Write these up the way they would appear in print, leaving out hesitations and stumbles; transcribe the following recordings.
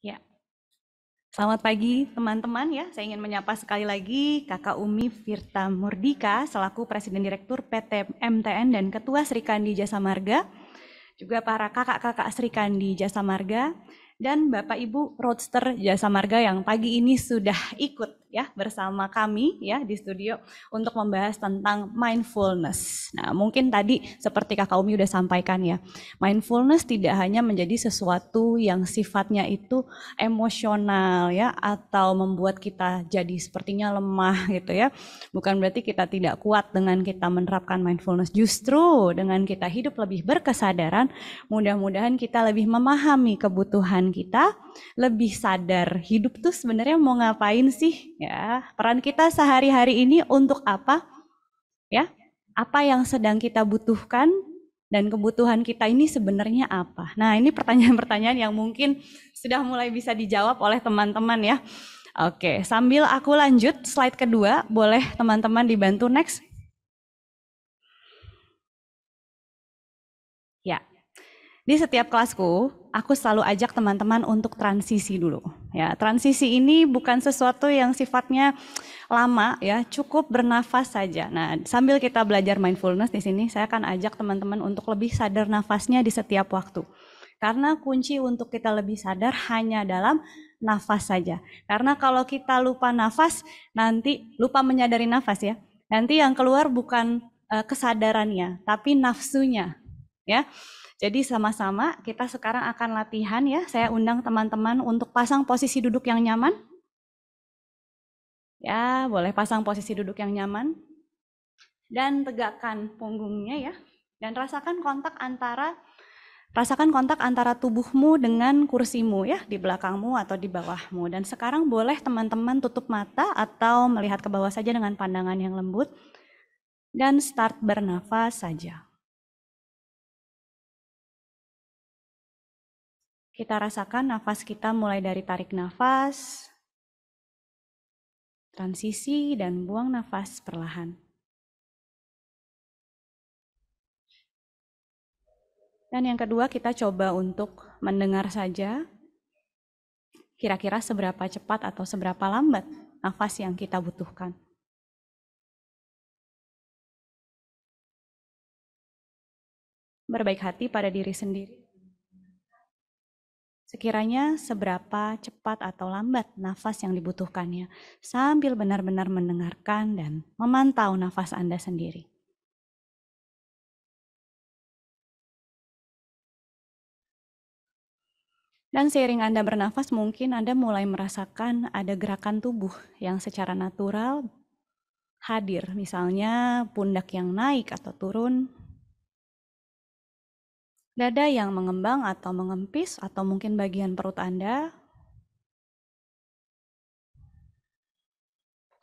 Ya, selamat pagi teman-teman ya. Saya ingin menyapa sekali lagi Kakak Umi Firta Murdika selaku Presiden Direktur PT MTN dan Ketua Srikandi Jasa Marga, juga para kakak-kakak Srikandi Jasa Marga, dan Bapak Ibu Roadster Jasa Marga yang pagi ini sudah ikut ya bersama kami ya di studio untuk membahas tentang mindfulness. Nah, mungkin tadi seperti Kakak Umi udah sampaikan ya, mindfulness tidak hanya menjadi sesuatu yang sifatnya itu emosional ya atau membuat kita jadi sepertinya lemah gitu ya. Bukan berarti kita tidak kuat dengan kita menerapkan mindfulness. Justru dengan kita hidup lebih berkesadaran, mudah-mudahan kita lebih memahami kebutuhan kita, lebih sadar hidup tuh sebenarnya mau ngapain sih ya. Peran kita sehari-hari ini untuk apa ya? Apa yang sedang kita butuhkan dan kebutuhan kita ini sebenarnya apa? Nah, ini pertanyaan-pertanyaan yang mungkin sudah mulai bisa dijawab oleh teman-teman ya. Oke, sambil aku lanjut slide kedua, boleh teman-teman dibantu next? Ya, di setiap kelasku, aku selalu ajak teman-teman untuk transisi dulu. Ya, transisi ini bukan sesuatu yang sifatnya lama ya, cukup bernafas saja. Nah, sambil kita belajar mindfulness di sini, saya akan ajak teman-teman untuk lebih sadar nafasnya di setiap waktu. Karena kunci untuk kita lebih sadar hanya dalam nafas saja. Karena kalau kita lupa nafas, nanti lupa menyadari nafas ya. Nanti yang keluar bukan kesadarannya, tapi nafsunya. Ya, jadi sama-sama kita sekarang akan latihan ya. Saya undang teman-teman untuk pasang posisi duduk yang nyaman. Ya, boleh pasang posisi duduk yang nyaman. Dan tegakkan punggungnya ya. Dan rasakan kontak antara tubuhmu dengan kursimu ya, di belakangmu atau di bawahmu. Dan sekarang boleh teman-teman tutup mata atau melihat ke bawah saja dengan pandangan yang lembut. Dan start bernafas saja. Kita rasakan nafas kita mulai dari tarik nafas, transisi, dan buang nafas perlahan. Dan yang kedua, kita coba untuk mendengar saja kira-kira seberapa cepat atau seberapa lambat nafas yang kita butuhkan. Berbaik hati pada diri sendiri. Sekiranya seberapa cepat atau lambat nafas yang dibutuhkannya, sambil benar-benar mendengarkan dan memantau nafas Anda sendiri. Dan seiring Anda bernafas, mungkin Anda mulai merasakan ada gerakan tubuh yang secara natural hadir. Misalnya pundak yang naik atau turun, dada yang mengembang atau mengempis, atau mungkin bagian perut Anda.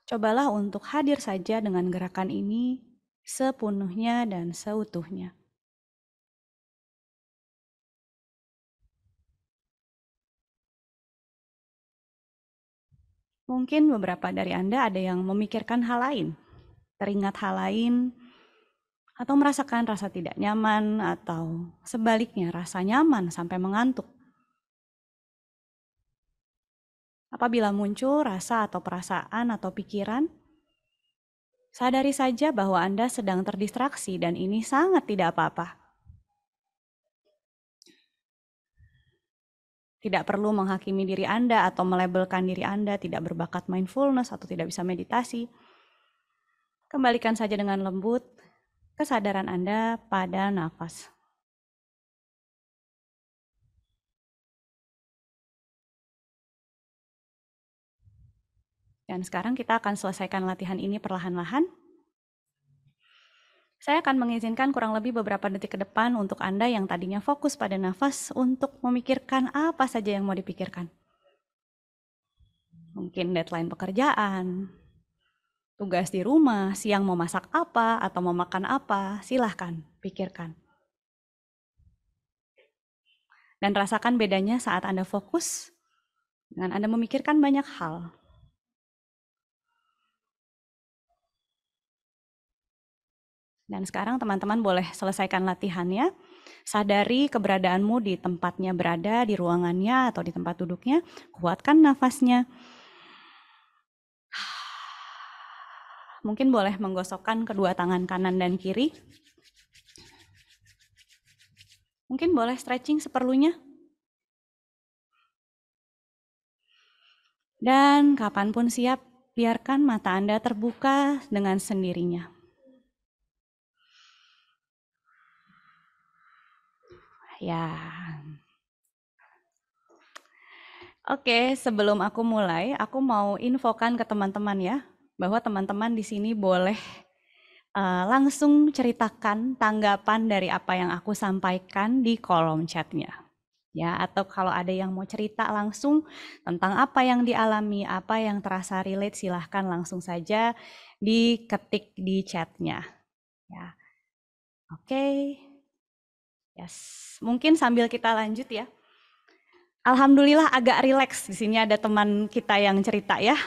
Cobalah untuk hadir saja dengan gerakan ini sepenuhnya dan seutuhnya. Mungkin beberapa dari Anda ada yang memikirkan hal lain, teringat hal lain, atau merasakan rasa tidak nyaman, atau sebaliknya rasa nyaman sampai mengantuk. Apabila muncul rasa atau perasaan atau pikiran, sadari saja bahwa Anda sedang terdistraksi dan ini sangat tidak apa-apa. Tidak perlu menghakimi diri Anda atau melabelkan diri Anda tidak berbakat mindfulness atau tidak bisa meditasi. Kembalikan saja dengan lembut kesadaran Anda pada nafas. Dan sekarang kita akan selesaikan latihan ini perlahan-lahan. Saya akan mengizinkan kurang lebih beberapa detik ke depan untuk Anda yang tadinya fokus pada nafas untuk memikirkan apa saja yang mau dipikirkan. Mungkin deadline pekerjaan, tugas di rumah, siang mau masak apa atau mau makan apa, silahkan pikirkan. Dan rasakan bedanya saat Anda fokus dengan Anda memikirkan banyak hal. Dan sekarang teman-teman boleh selesaikan latihannya. Sadari keberadaanmu di tempatnya berada, di ruangannya atau di tempat duduknya. Kuatkan nafasnya. Mungkin boleh menggosokkan kedua tangan kanan dan kiri. Mungkin boleh stretching seperlunya. Dan kapanpun siap, biarkan mata Anda terbuka dengan sendirinya. Ya. Oke, sebelum aku mulai, aku mau infokan ke teman-teman ya, bahwa teman-teman di sini boleh langsung ceritakan tanggapan dari apa yang aku sampaikan di kolom chatnya. Ya, atau kalau ada yang mau cerita langsung tentang apa yang dialami, apa yang terasa relate, silahkan langsung saja diketik di chatnya. Ya, oke. Yes, mungkin sambil kita lanjut ya. Alhamdulillah agak rileks. Di sini ada teman kita yang cerita ya.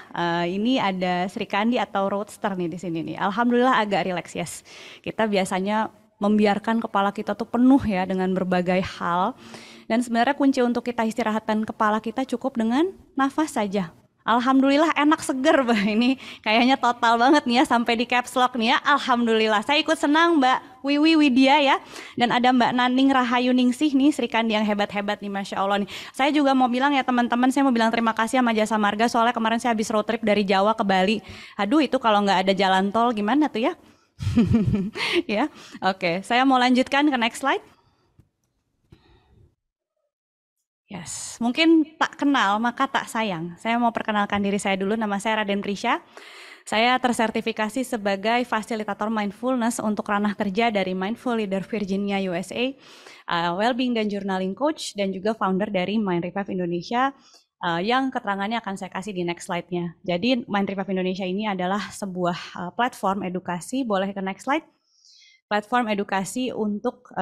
Ini ada Sri Kandi atau Roadster nih di sini nih. Alhamdulillah agak rileks, yes. Kita biasanya membiarkan kepala kita tuh penuh ya dengan berbagai hal. Dan sebenarnya kunci untuk kita istirahatkan kepala kita cukup dengan nafas saja. Alhamdulillah enak seger, Mbak. Ini kayaknya total banget nih ya sampai di caps lock nih ya. Alhamdulillah. Saya ikut senang Mbak Wiwi Widya ya. Dan ada Mbak Naning Rahayu Ningsih nih, Sri Kandi yang hebat-hebat nih, Masya Allah nih. Saya juga mau bilang ya teman-teman, saya mau bilang terima kasih sama Jasa Marga. Soalnya kemarin saya habis road trip dari Jawa ke Bali. Aduh itu kalau nggak ada jalan tol gimana tuh ya? Ya, oke. Saya mau lanjutkan ke next slide. Yes, mungkin tak kenal maka tak sayang. Saya mau perkenalkan diri saya dulu, nama saya Raden Prisha. Saya tersertifikasi sebagai fasilitator mindfulness untuk ranah kerja dari Mindful Leader Virginia USA, Wellbeing dan Journaling Coach, dan juga founder dari Mind Revive Indonesia, yang keterangannya akan saya kasih di next slide-nya. Jadi Mind Revive Indonesia ini adalah sebuah platform edukasi, boleh ke next slide, platform edukasi untuk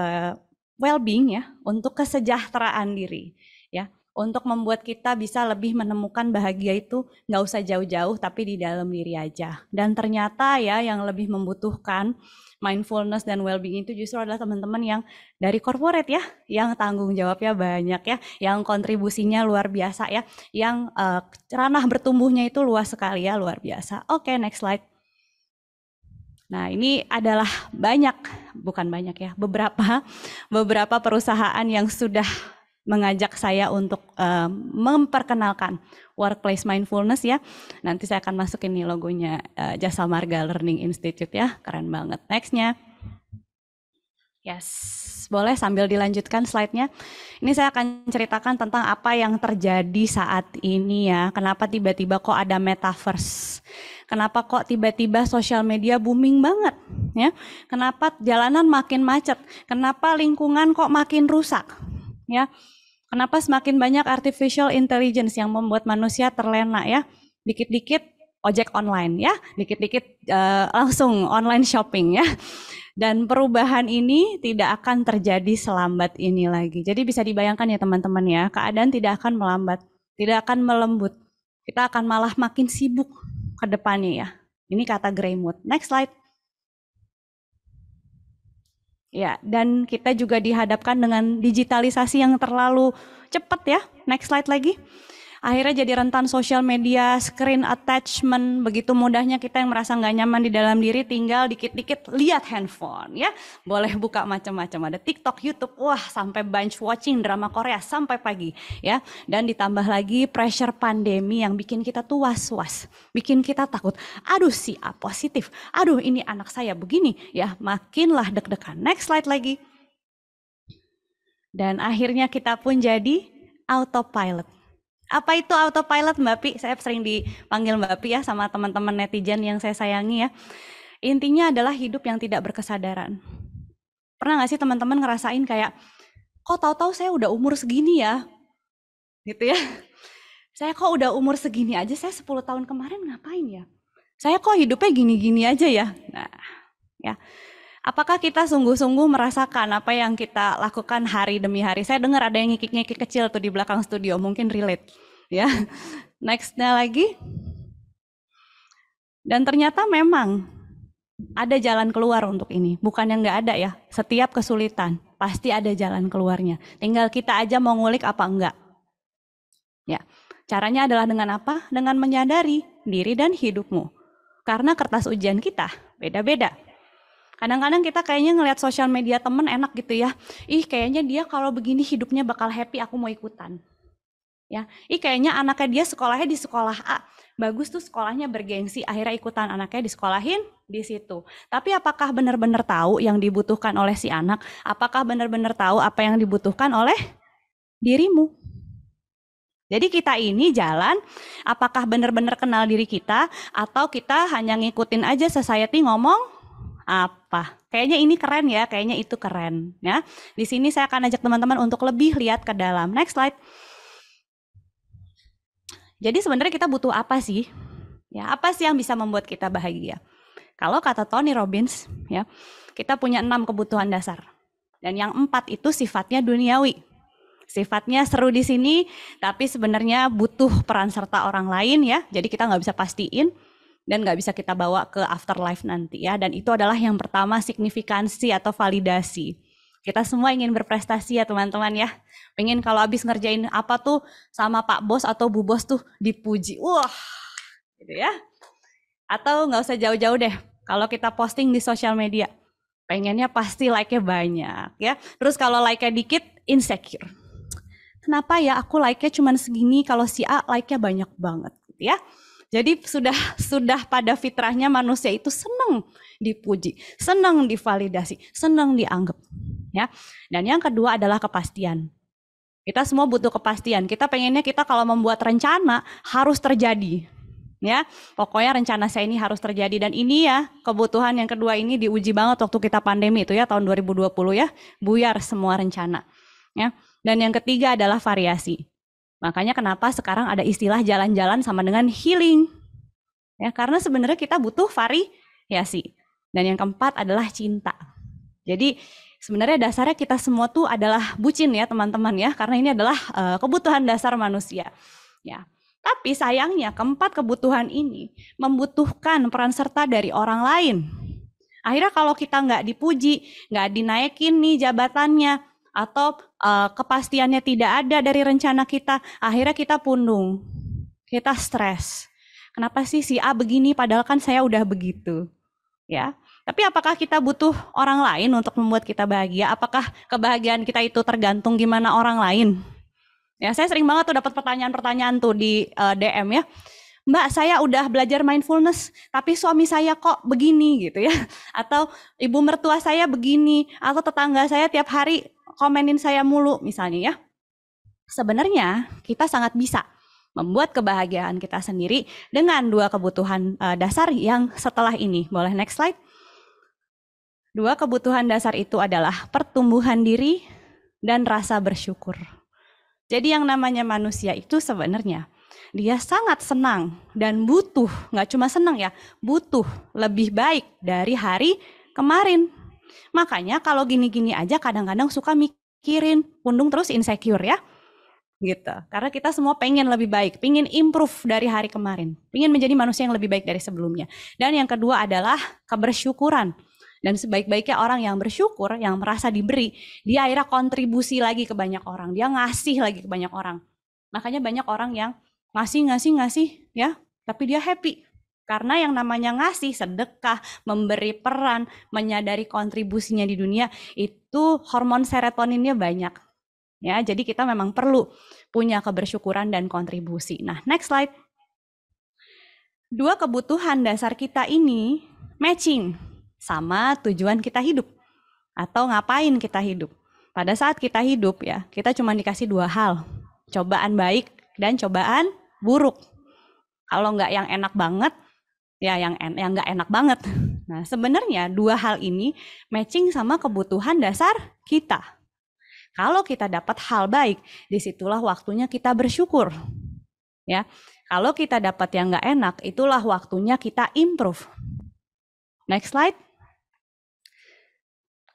well-being ya, untuk kesejahteraan diri. Ya, untuk membuat kita bisa lebih menemukan bahagia itu nggak usah jauh-jauh tapi di dalam diri aja. Dan ternyata ya yang lebih membutuhkan mindfulness dan well-being itu justru adalah teman-teman yang dari corporate ya, yang tanggung jawabnya banyak ya, yang kontribusinya luar biasa ya, yang ranah bertumbuhnya itu luas sekali ya, luar biasa. Oke, next slide. Nah, ini adalah beberapa perusahaan yang sudah mengajak saya untuk memperkenalkan workplace mindfulness ya. Nanti saya akan masukin nih logonya Jasa Marga Learning Institute ya, keren banget. Next-nya. Yes, boleh sambil dilanjutkan slide-nya. Ini saya akan ceritakan tentang apa yang terjadi saat ini ya. Kenapa tiba-tiba kok ada metaverse? Kenapa kok tiba-tiba sosial media booming banget? Ya, kenapa jalanan makin macet? Kenapa lingkungan kok makin rusak? Ya, kenapa semakin banyak artificial intelligence yang membuat manusia terlena ya? Dikit-dikit ojek online ya, dikit-dikit langsung online shopping ya. Dan perubahan ini tidak akan terjadi selambat ini lagi. Jadi bisa dibayangkan ya teman-teman ya, keadaan tidak akan melambat, tidak akan melembut. Kita akan malah makin sibuk ke depannya ya. Ini kata Greymood. Next slide. Ya, dan kita juga dihadapkan dengan digitalisasi yang terlalu cepat ya. Next slide lagi. Akhirnya jadi rentan sosial media, screen attachment, begitu mudahnya kita yang merasa nggak nyaman di dalam diri, tinggal dikit-dikit lihat handphone ya. Boleh buka macam-macam, ada TikTok, YouTube, wah sampai binge watching drama Korea sampai pagi ya. Dan ditambah lagi pressure pandemi yang bikin kita tuh was-was, bikin kita takut. Aduh si A positif, aduh ini anak saya begini ya, makinlah deg-degan. Next slide lagi. Dan akhirnya kita pun jadi autopilot. Apa itu autopilot Mbak Pi? Saya sering dipanggil Mbak Pi ya sama teman-teman netizen yang saya sayangi ya. Intinya adalah hidup yang tidak berkesadaran. Pernah gak sih teman-teman ngerasain kayak, kok tahu-tahu saya udah umur segini ya? Gitu ya. Saya kok udah umur segini aja, saya 10 tahun kemarin ngapain ya? Saya kok hidupnya gini-gini aja ya? Nah, ya. Apakah kita sungguh-sungguh merasakan apa yang kita lakukan hari demi hari? Saya dengar ada yang ngikik-ngikik kecil tuh di belakang studio, mungkin relate. Ya, next-nya lagi. Dan ternyata memang Ada jalan keluar untuk ini. Bukan yang nggak ada ya. Setiap kesulitan pasti ada jalan keluarnya. Tinggal kita aja mau ngulik apa enggak. Ya. Caranya adalah dengan apa? Dengan menyadari diri dan hidupmu. Karena kertas ujian kita beda-beda. Kadang-kadang kita kayaknya ngelihat sosial media temen enak gitu ya. Ih, kayaknya dia kalau begini hidupnya bakal happy, aku mau ikutan. Ya, kayaknya anaknya dia sekolahnya di sekolah A, bagus tuh sekolahnya bergengsi, akhirnya ikutan anaknya disekolahin di situ. Tapi apakah benar-benar tahu yang dibutuhkan oleh si anak? Apakah benar-benar tahu apa yang dibutuhkan oleh dirimu? Jadi kita ini jalan, apakah benar-benar kenal diri kita, atau kita hanya ngikutin aja society ngomong apa? Kayaknya ini keren ya, kayaknya itu keren ya. Di sini saya akan ajak teman-teman untuk lebih lihat ke dalam. Next slide. Jadi sebenarnya kita butuh apa sih? Ya, apa sih yang bisa membuat kita bahagia? Kalau kata Tony Robbins, ya, kita punya 6 kebutuhan dasar. Dan yang 4 itu sifatnya duniawi. Sifatnya seru di sini, tapi sebenarnya butuh peran serta orang lain ya. Jadi kita nggak bisa pastiin dan nggak bisa kita bawa ke afterlife nanti ya. Dan itu adalah yang pertama, signifikansi atau validasi. Kita semua ingin berprestasi ya teman-teman ya. Pengen kalau habis ngerjain apa tuh sama Pak Bos atau Bu Bos tuh dipuji. Wah, gitu ya. Atau nggak usah jauh-jauh deh. Kalau kita posting di sosial media, pengennya pasti like-nya banyak ya. Terus kalau like-nya dikit, insecure. Kenapa ya aku like-nya cuma segini, kalau si A like-nya banyak banget gitu ya. Jadi sudah pada fitrahnya manusia itu senang dipuji, senang divalidasi, senang dianggap ya. Dan yang kedua adalah kepastian. Kita semua butuh kepastian. Kita pengennya kita kalau membuat rencana harus terjadi. Ya, pokoknya rencana saya ini harus terjadi. Dan ini ya, kebutuhan yang kedua ini diuji banget waktu kita pandemi itu ya, tahun 2020 ya. Buyar semua rencana. Ya. Dan yang ketiga adalah variasi. Makanya kenapa sekarang ada istilah jalan-jalan sama dengan healing. Ya, karena sebenarnya kita butuh variasi. Dan yang keempat adalah cinta. Jadi sebenarnya dasarnya kita semua tuh adalah bucin ya teman-teman ya, karena ini adalah kebutuhan dasar manusia. Ya, tapi sayangnya keempat kebutuhan ini membutuhkan peran serta dari orang lain. Akhirnya kalau kita nggak dipuji, nggak dinaikin nih jabatannya, atau kepastiannya tidak ada dari rencana kita, akhirnya kita pundung, kita stres. Kenapa sih si A begini padahal kan saya udah begitu, ya. Tapi apakah kita butuh orang lain untuk membuat kita bahagia? Apakah kebahagiaan kita itu tergantung gimana orang lain? Ya, saya sering banget tuh dapat pertanyaan-pertanyaan tuh di DM ya. Mbak, saya udah belajar mindfulness, tapi suami saya kok begini gitu ya. Atau ibu mertua saya begini, atau tetangga saya tiap hari komenin saya mulu misalnya ya. Sebenarnya kita sangat bisa membuat kebahagiaan kita sendiri dengan 2 kebutuhan dasar yang setelah ini. Boleh next slide? 2 kebutuhan dasar itu adalah pertumbuhan diri dan rasa bersyukur. Jadi yang namanya manusia itu sebenarnya dia sangat senang dan butuh, nggak cuma senang ya, butuh lebih baik dari hari kemarin. Makanya kalau gini-gini aja kadang-kadang suka mikirin, pundung terus insecure ya. Gitu. Karena kita semua pengen lebih baik, pengen improve dari hari kemarin, pengen menjadi manusia yang lebih baik dari sebelumnya. Dan yang kedua adalah kebersyukuran. Dan sebaik-baiknya orang yang bersyukur, yang merasa diberi, dia akhirnya kontribusi lagi ke banyak orang, dia ngasih lagi ke banyak orang. Makanya banyak orang yang ngasih ya, tapi dia happy. Karena yang namanya ngasih, sedekah, memberi peran, menyadari kontribusinya di dunia, itu hormon serotoninnya banyak. Ya, jadi kita memang perlu punya kebersyukuran dan kontribusi. Nah, next slide. 2 kebutuhan dasar kita ini matching sama tujuan kita hidup atau ngapain kita hidup. Pada saat kita hidup ya, kita cuma dikasih 2 hal, cobaan baik dan cobaan buruk. Kalau nggak yang enak banget, ya yang nggak enak banget. Nah, sebenarnya 2 hal ini matching sama kebutuhan dasar kita. Kalau kita dapat hal baik, disitulah waktunya kita bersyukur. Ya, kalau kita dapat yang nggak enak, itulah waktunya kita improve. Next slide.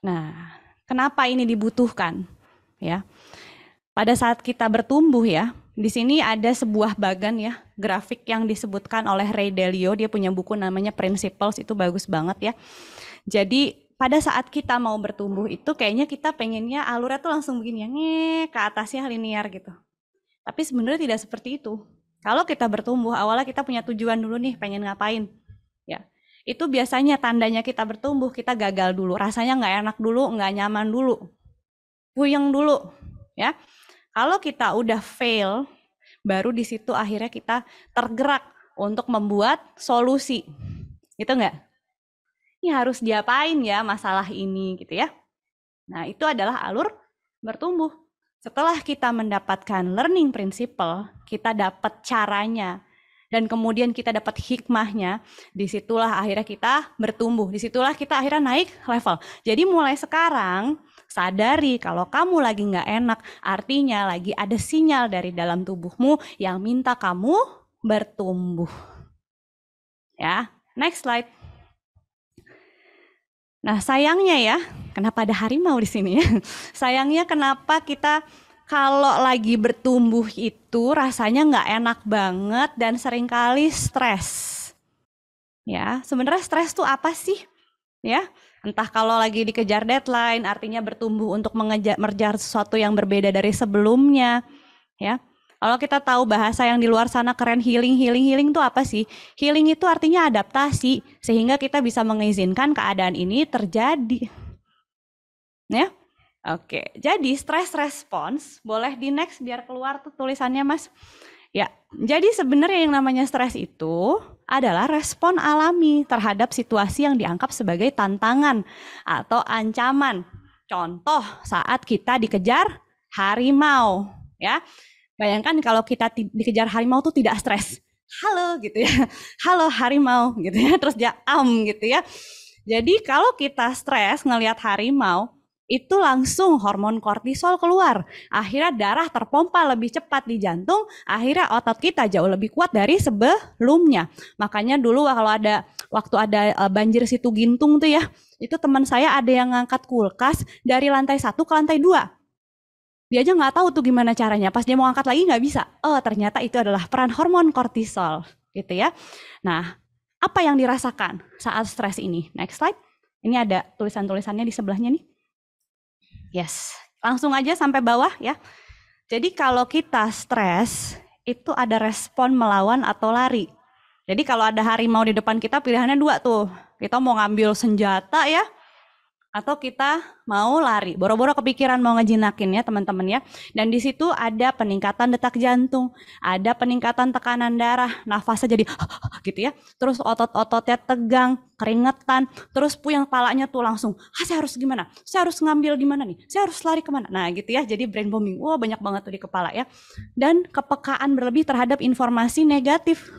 Nah, kenapa ini dibutuhkan? Ya, pada saat kita bertumbuh ya, Di sini ada sebuah bagan ya, grafik yang disebutkan oleh Ray Dalio. Dia punya buku namanya Principles, itu bagus banget ya. Jadi pada saat kita mau bertumbuh itu kayaknya kita pengennya alurnya tuh langsung begini ya, ke atasnya linear gitu. Tapi sebenarnya tidak seperti itu. Kalau kita bertumbuh, awalnya kita punya tujuan dulu nih, pengen ngapain. Ya, itu biasanya tandanya kita bertumbuh, kita gagal dulu. Rasanya nggak enak dulu, nggak nyaman dulu. Puyeng dulu. Ya, kalau kita udah fail, baru di situ akhirnya kita tergerak untuk membuat solusi. Gitu nggak? Ini harus diapain ya masalah ini gitu ya. Nah, itu adalah alur bertumbuh. Setelah kita mendapatkan learning principle, kita dapat caranya, dan kemudian kita dapat hikmahnya, disitulah akhirnya kita bertumbuh, disitulah kita akhirnya naik level. Jadi mulai sekarang, sadari kalau kamu lagi nggak enak, artinya lagi ada sinyal dari dalam tubuhmu yang minta kamu bertumbuh. Ya, next slide. Nah, sayangnya ya, kenapa ada harimau di sini ya? Sayangnya kenapa kita kalau lagi bertumbuh itu rasanya nggak enak banget dan seringkali stres. Ya, sebenarnya stres tuh apa sih? Ya, entah kalau lagi dikejar deadline, artinya bertumbuh untuk mengejar sesuatu yang berbeda dari sebelumnya. Ya, kalau kita tahu bahasa yang di luar sana keren, healing itu apa sih? Healing itu artinya adaptasi, sehingga kita bisa mengizinkan keadaan ini terjadi. Ya, oke. Jadi stress response, boleh di next biar keluar tuh tulisannya Mas. Ya, jadi sebenarnya yang namanya stres itu adalah respon alami terhadap situasi yang dianggap sebagai tantangan atau ancaman. Contoh saat kita dikejar harimau, ya. Bayangkan kalau kita dikejar harimau tuh tidak stres. Halo gitu ya. Halo harimau gitu ya. Terus dia gitu ya. Jadi kalau kita stres ngelihat harimau, itu langsung hormon kortisol keluar. Akhirnya darah terpompa lebih cepat di jantung, akhirnya otot kita jauh lebih kuat dari sebelumnya. Makanya dulu waktu ada banjir situ Gintung tuh ya, itu teman saya ada yang ngangkat kulkas dari lantai 1 ke lantai 2. Dia aja nggak tahu tuh gimana caranya. Pas dia mau angkat lagi nggak bisa. Oh, ternyata itu adalah peran hormon kortisol, gitu ya. Nah, apa yang dirasakan saat stres ini? Next slide. Ini ada tulisan-tulisannya di sebelahnya nih. Yes, langsung aja sampai bawah ya. Jadi kalau kita stres, itu ada respon melawan atau lari. Jadi kalau ada harimau di depan kita, pilihannya 2 tuh. Kita mau ngambil senjata ya, atau kita mau lari. Boro-boro kepikiran mau ngejinakin ya teman-teman ya. Dan di situ ada peningkatan detak jantung, ada peningkatan tekanan darah, nafasnya jadi gitu ya. Terus otot-ototnya tegang, keringetan, terus puyeng kepalanya tuh langsung, saya harus gimana? Saya harus ngambil gimana nih? Saya harus lari kemana? Nah gitu ya, jadi brain bombing. Wah banyak banget tuh di kepala ya. Dan kepekaan berlebih terhadap informasi negatif.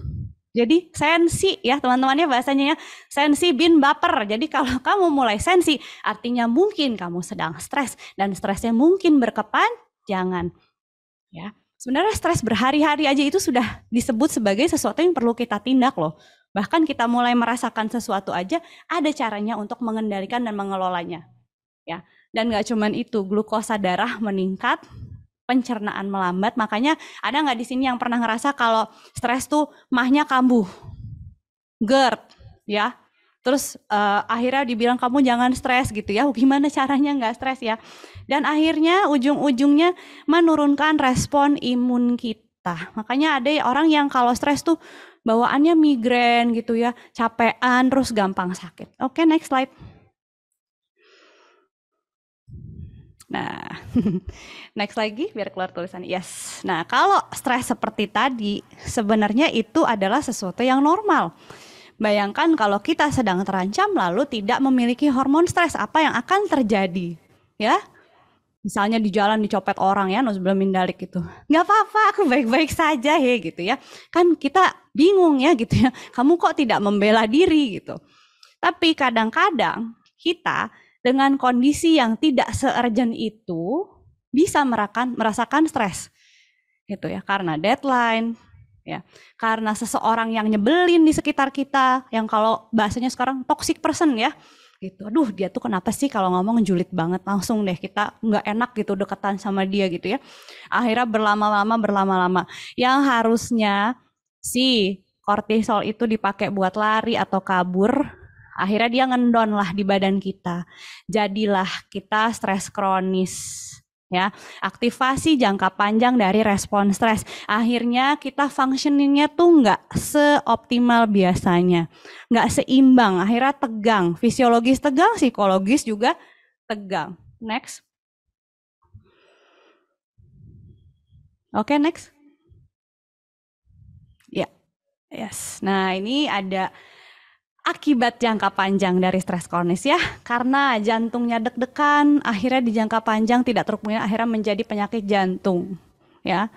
Jadi sensi ya teman-temannya bahasanya ya, sensi bin baper. Jadi kalau kamu mulai sensi, artinya mungkin kamu sedang stres dan stresnya mungkin berkepanjangan. Ya, sebenarnya stres berhari-hari aja itu sudah disebut sebagai sesuatu yang perlu kita tindak loh. Bahkan kita mulai merasakan sesuatu aja ada caranya untuk mengendalikan dan mengelolanya. Ya, dan nggak cuman itu, glukosa darah meningkat, pencernaan melambat. Makanya ada nggak di sini yang pernah ngerasa kalau stres tuh mahnya kambuh, GERD ya. Terus akhirnya dibilang kamu jangan stres gitu ya. Gimana caranya nggak stres ya? Dan akhirnya ujung-ujungnya menurunkan respon imun kita. Makanya ada orang yang kalau stres tuh bawaannya migrain gitu ya, capean, terus gampang sakit. Oke, next slide. Nah, next lagi biar keluar tulisan. Yes. Nah, kalau stres seperti tadi, sebenarnya itu adalah sesuatu yang normal. Bayangkan kalau kita sedang terancam lalu tidak memiliki hormon stres, apa yang akan terjadi? Ya, misalnya di jalan dicopet orang ya, sebelum mindalik gitu. Nggak apa-apa, aku baik-baik saja ya gitu ya. Kan kita bingung ya gitu ya. Kamu kok tidak membela diri gitu. Tapi kadang-kadang kita dengan kondisi yang tidak se-urgent itu bisa merasakan stres gitu ya, karena deadline ya, karena seseorang yang nyebelin di sekitar kita, yang kalau bahasanya sekarang toxic person ya gitu. Aduh, dia tuh kenapa sih kalau ngomong julid banget, langsung deh kita nggak enak gitu deketan sama dia gitu ya. Akhirnya berlama-lama, yang harusnya si kortisol itu dipakai buat lari atau kabur, akhirnya dia ngendon lah di badan kita. Jadilah kita stres kronis. Ya, aktivasi jangka panjang dari respon stres. Akhirnya kita functioningnya tuh nggak seoptimal biasanya, nggak seimbang. Akhirnya tegang, fisiologis tegang, psikologis juga tegang. Next. Oke, next. Ya, yes. Nah, ini ada akibat jangka panjang dari stres kronis ya, karena jantungnya deg-degan, akhirnya di jangka panjang tidak terpenuhi, akhirnya menjadi penyakit jantung ya.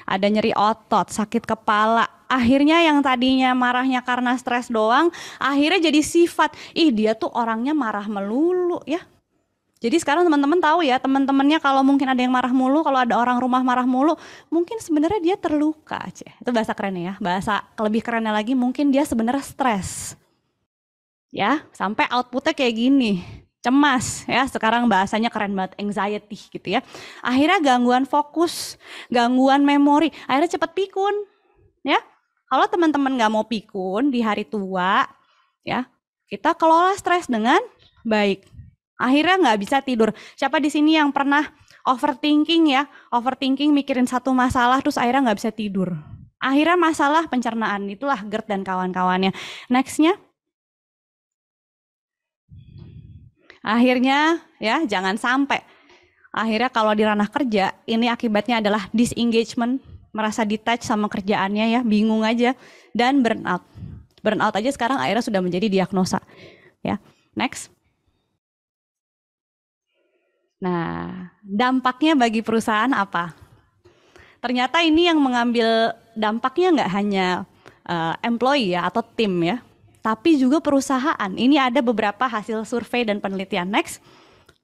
Ada nyeri otot, sakit kepala, akhirnya yang tadinya marahnya karena stres doang, akhirnya jadi sifat, ih dia tuh orangnya marah melulu ya. Jadi sekarang teman-teman tahu ya, teman-temannya kalau mungkin ada yang marah mulu, kalau ada orang rumah marah mulu, mungkin sebenarnya dia terluka, Cih. Itu bahasa kerennya ya. Bahasa lebih kerennya lagi, mungkin dia sebenarnya stres. Ya, sampai outputnya kayak gini, cemas ya, sekarang bahasanya keren banget, anxiety gitu ya. Akhirnya gangguan fokus, gangguan memori, akhirnya cepet pikun ya. Kalau teman-teman nggak mau pikun di hari tua ya, kita kelola stres dengan baik, akhirnya nggak bisa tidur. Siapa di sini yang pernah overthinking ya, overthinking mikirin satu masalah terus akhirnya nggak bisa tidur, akhirnya masalah pencernaan, itulah GERD dan kawan-kawannya. Nextnya. Akhirnya ya jangan sampai. Akhirnya kalau di ranah kerja ini akibatnya adalah disengagement, merasa detach sama kerjaannya ya, bingung aja, dan burnout. Burnout aja sekarang akhirnya sudah menjadi diagnosa. Ya, next. Nah, dampaknya bagi perusahaan apa? Ternyata ini yang mengambil dampaknya nggak hanya employee ya atau tim ya, tapi juga perusahaan. Ini ada beberapa hasil survei dan penelitian. Next,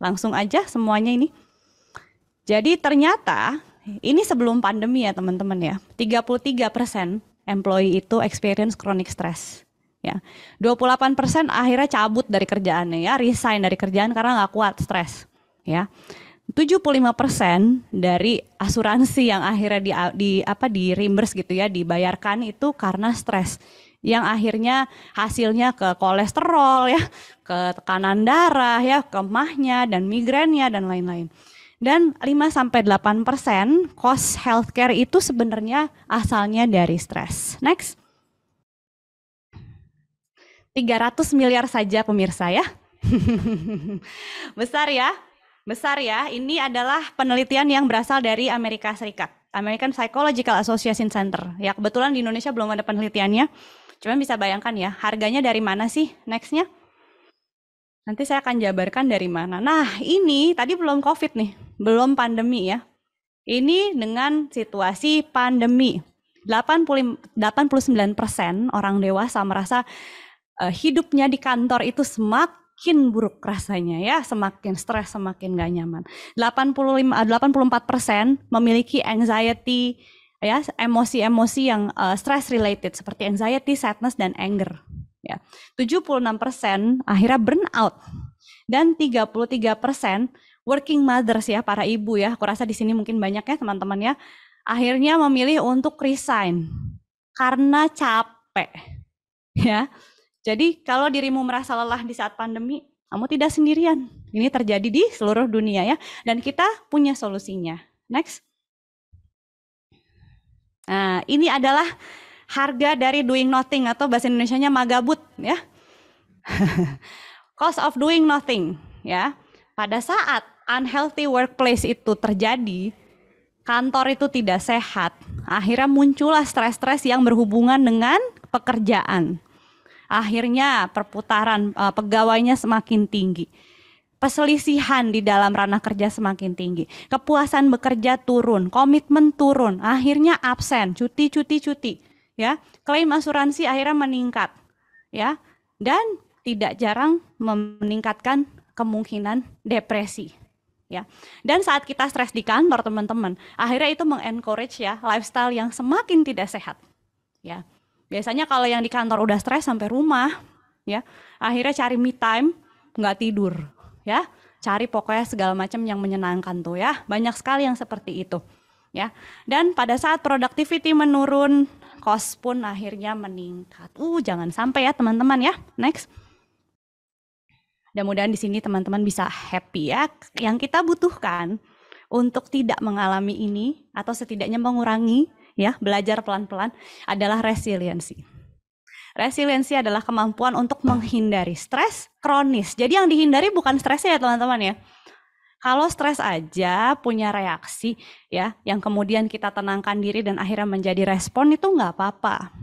langsung aja semuanya ini. Jadi ternyata ini sebelum pandemi ya teman-teman ya, 33% employee itu experience chronic stress. Ya, 28% akhirnya cabut dari kerjaannya ya, resign dari kerjaan karena nggak kuat stres. Ya, 75% dari asuransi yang akhirnya di reimburse gitu ya, dibayarkan itu karena stres, yang akhirnya hasilnya ke kolesterol ya, ke tekanan darah ya, ke emahnya dan migrennya dan lain-lain. Dan 5-8% cost healthcare itu sebenarnya asalnya dari stres. Next. 300 miliar saja pemirsa ya. Besar ya. Besar ya. Ini adalah penelitian yang berasal dari Amerika Serikat. American Psychological Association Center. Ya kebetulan di Indonesia belum ada penelitiannya. Cuman bisa bayangkan ya, harganya dari mana sih? Nextnya. Nanti saya akan jabarkan dari mana. Nah ini tadi belum COVID nih, belum pandemi ya. Ini dengan situasi pandemi. 89% orang dewasa merasa hidupnya di kantor itu semakin buruk rasanya ya, semakin stres, semakin gak nyaman. 84% memiliki anxiety ya, emosi-emosi yang stress related seperti anxiety, sadness dan anger. Ya, 76% akhirnya burnout dan 33% working mothers ya, para ibu ya. Aku rasa di sini mungkin banyak ya teman-teman ya. Akhirnya memilih untuk resign karena capek. Ya. Jadi kalau dirimu merasa lelah di saat pandemi, kamu tidak sendirian. Ini terjadi di seluruh dunia ya, dan kita punya solusinya. Next. Nah, ini adalah harga dari doing nothing atau bahasa Indonesianya magabut ya. Cost of doing nothing ya. Pada saat unhealthy workplace itu terjadi, kantor itu tidak sehat, akhirnya muncullah stres-stres yang berhubungan dengan pekerjaan. Akhirnya perputaran pegawainya semakin tinggi. Perselisihan di dalam ranah kerja semakin tinggi. Kepuasan bekerja turun, komitmen turun, akhirnya absen, cuti. Ya, klaim asuransi akhirnya meningkat. Ya, dan tidak jarang meningkatkan kemungkinan depresi. Ya. Dan saat kita stres di kantor teman-teman, akhirnya itu mengencourage ya lifestyle yang semakin tidak sehat. Ya. Biasanya kalau yang di kantor udah stres sampai rumah, ya, akhirnya cari me time, nggak tidur, ya. Cari pokoknya segala macam yang menyenangkan tuh ya. Banyak sekali yang seperti itu, ya. Dan pada saat productivity menurun, cost pun akhirnya meningkat. Jangan sampai ya teman-teman ya. Next. Mudah-mudahan di sini teman-teman bisa happy ya. Yang kita butuhkan untuk tidak mengalami ini atau setidaknya mengurangi ya, belajar pelan-pelan adalah resiliensi. Resiliensi adalah kemampuan untuk menghindari stres kronis. Jadi yang dihindari bukan stresnya ya teman-teman ya. Kalau stres aja punya reaksi ya, yang kemudian kita tenangkan diri dan akhirnya menjadi respon itu nggak apa-apa.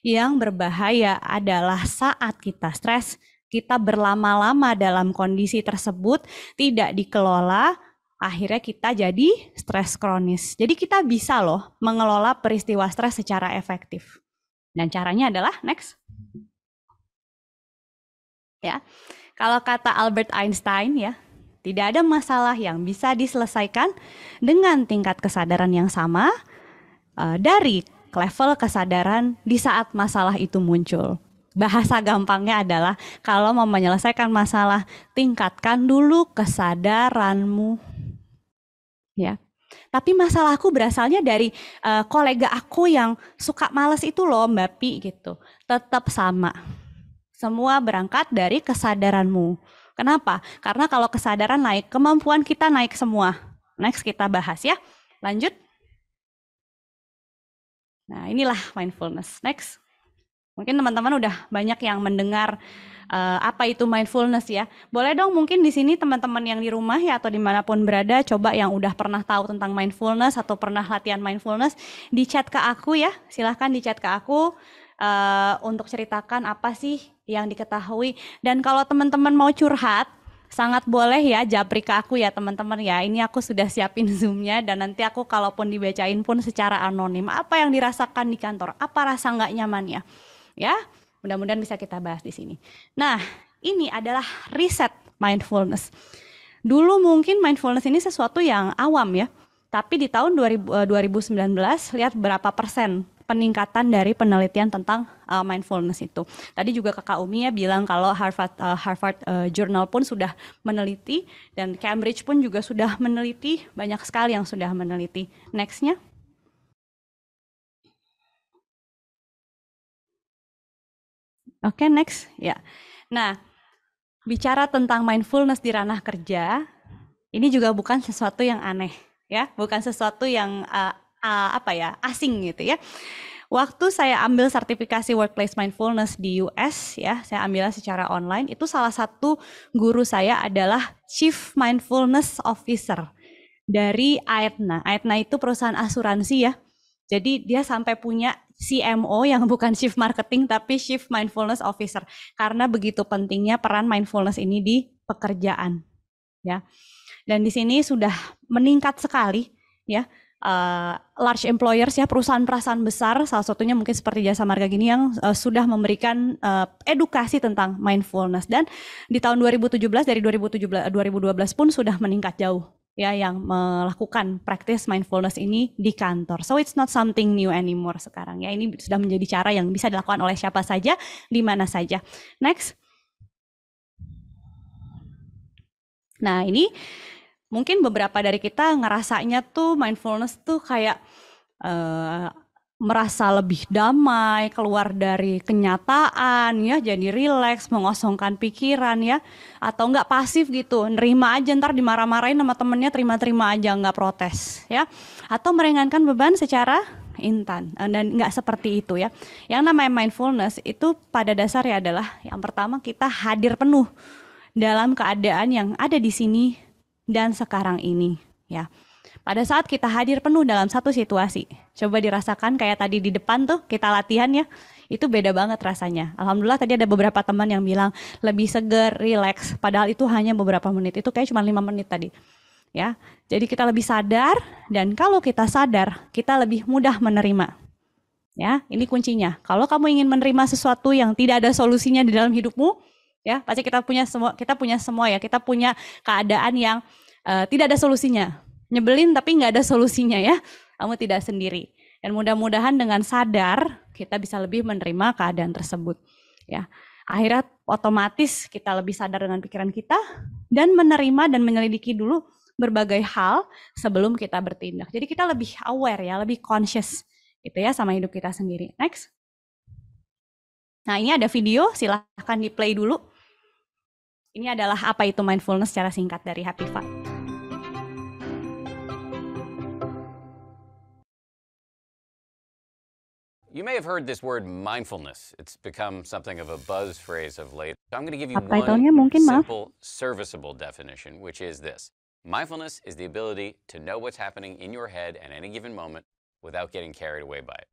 Yang berbahaya adalah saat kita stres, kita berlama-lama dalam kondisi tersebut, tidak dikelola, akhirnya kita jadi stres kronis. Jadi kita bisa loh mengelola peristiwa stres secara efektif. Dan caranya adalah next. Ya. Kalau kata Albert Einstein ya, tidak ada masalah yang bisa diselesaikan dengan tingkat kesadaran yang sama dari level kesadaran di saat masalah itu muncul. Bahasa gampangnya adalah kalau mau menyelesaikan masalah, tingkatkan dulu kesadaranmu. Ya. Tapi masalahku berasalnya dari kolega aku yang suka males itu loh Mbak Pi gitu. Tetap sama. Semua berangkat dari kesadaranmu. Kenapa? Karena kalau kesadaran naik, kemampuan kita naik semua. Next kita bahas ya. Lanjut. Nah inilah mindfulness. Next. Mungkin teman-teman udah banyak yang mendengar apa itu mindfulness ya. Boleh dong mungkin di sini teman-teman yang di rumah ya atau dimanapun berada, coba yang udah pernah tahu tentang mindfulness atau pernah latihan mindfulness, di chat ke aku ya. Silahkan di chat ke aku untuk ceritakan apa sih yang diketahui. Dan kalau teman-teman mau curhat, sangat boleh ya japri ke aku ya teman-teman ya. Ini aku sudah siapin Zoom-nya dan nanti aku kalaupun dibacain pun secara anonim. Apa yang dirasakan di kantor, apa rasa nggak nyamannya. Ya, mudah-mudahan bisa kita bahas di sini. Nah, ini adalah riset mindfulness. Dulu mungkin mindfulness ini sesuatu yang awam ya, tapi di tahun 2019 lihat berapa persen peningkatan dari penelitian tentang mindfulness itu. Tadi juga Kakak Umi ya bilang kalau Harvard Journal pun sudah meneliti dan Cambridge pun juga sudah meneliti, banyak sekali yang sudah meneliti. Next-nya. Oke, next. Ya. Nah, bicara tentang mindfulness di ranah kerja, ini juga bukan sesuatu yang aneh, ya, bukan sesuatu yang asing gitu ya. Waktu saya ambil sertifikasi Workplace Mindfulness di US, ya, saya ambilnya secara online. Itu salah satu guru saya adalah Chief Mindfulness Officer dari Aetna. Aetna itu perusahaan asuransi ya. Jadi dia sampai punya CMO yang bukan Chief Marketing tapi Chief Mindfulness Officer karena begitu pentingnya peran mindfulness ini di pekerjaan ya. Dan di sini sudah meningkat sekali ya, large employers ya, perusahaan-perusahaan besar salah satunya mungkin seperti Jasa Marga gini yang sudah memberikan edukasi tentang mindfulness dan di tahun 2017 dari 2012 pun sudah meningkat jauh ya yang melakukan praktis mindfulness ini di kantor. So it's not something new anymore sekarang ya. Ini sudah menjadi cara yang bisa dilakukan oleh siapa saja, di mana saja. Next. Nah, ini mungkin beberapa dari kita ngerasanya tuh mindfulness tuh kayak merasa lebih damai, keluar dari kenyataan ya, jadi rileks, mengosongkan pikiran ya, atau enggak pasif gitu, nerima aja ntar dimarah-marahin sama temennya, terima-terima aja enggak protes ya, atau meringankan beban secara instan dan enggak seperti itu ya. Yang namanya mindfulness itu pada dasarnya adalah yang pertama kita hadir penuh dalam keadaan yang ada di sini dan sekarang ini ya. Pada saat kita hadir penuh dalam satu situasi, coba dirasakan kayak tadi di depan tuh kita latihan ya, itu beda banget rasanya. Alhamdulillah tadi ada beberapa teman yang bilang lebih seger, relax, padahal itu hanya beberapa menit, itu kayak cuma 5 menit tadi. Ya, jadi kita lebih sadar dan kalau kita sadar, kita lebih mudah menerima. Ya, ini kuncinya. Kalau kamu ingin menerima sesuatu yang tidak ada solusinya di dalam hidupmu, ya pasti kita punya semua ya, kita punya keadaan yang tidak ada solusinya. Nyebelin tapi nggak ada solusinya ya, kamu tidak sendiri. Dan mudah-mudahan dengan sadar kita bisa lebih menerima keadaan tersebut. Ya, Akhirnya otomatis kita lebih sadar dengan pikiran kita dan menerima dan menyelidiki dulu berbagai hal sebelum kita bertindak. Jadi kita lebih aware ya, lebih conscious gitu ya sama hidup kita sendiri. Next. Nah, ini ada video, silahkan di play dulu. Ini adalah apa itu mindfulness secara singkat dari Happy Five. You may have heard this word mindfulness. It's become something of a buzz phrase of late. I'm going to give you one simple, serviceable definition, which is this. Mindfulness is the ability to know what's happening in your head at any given moment without getting carried away by it.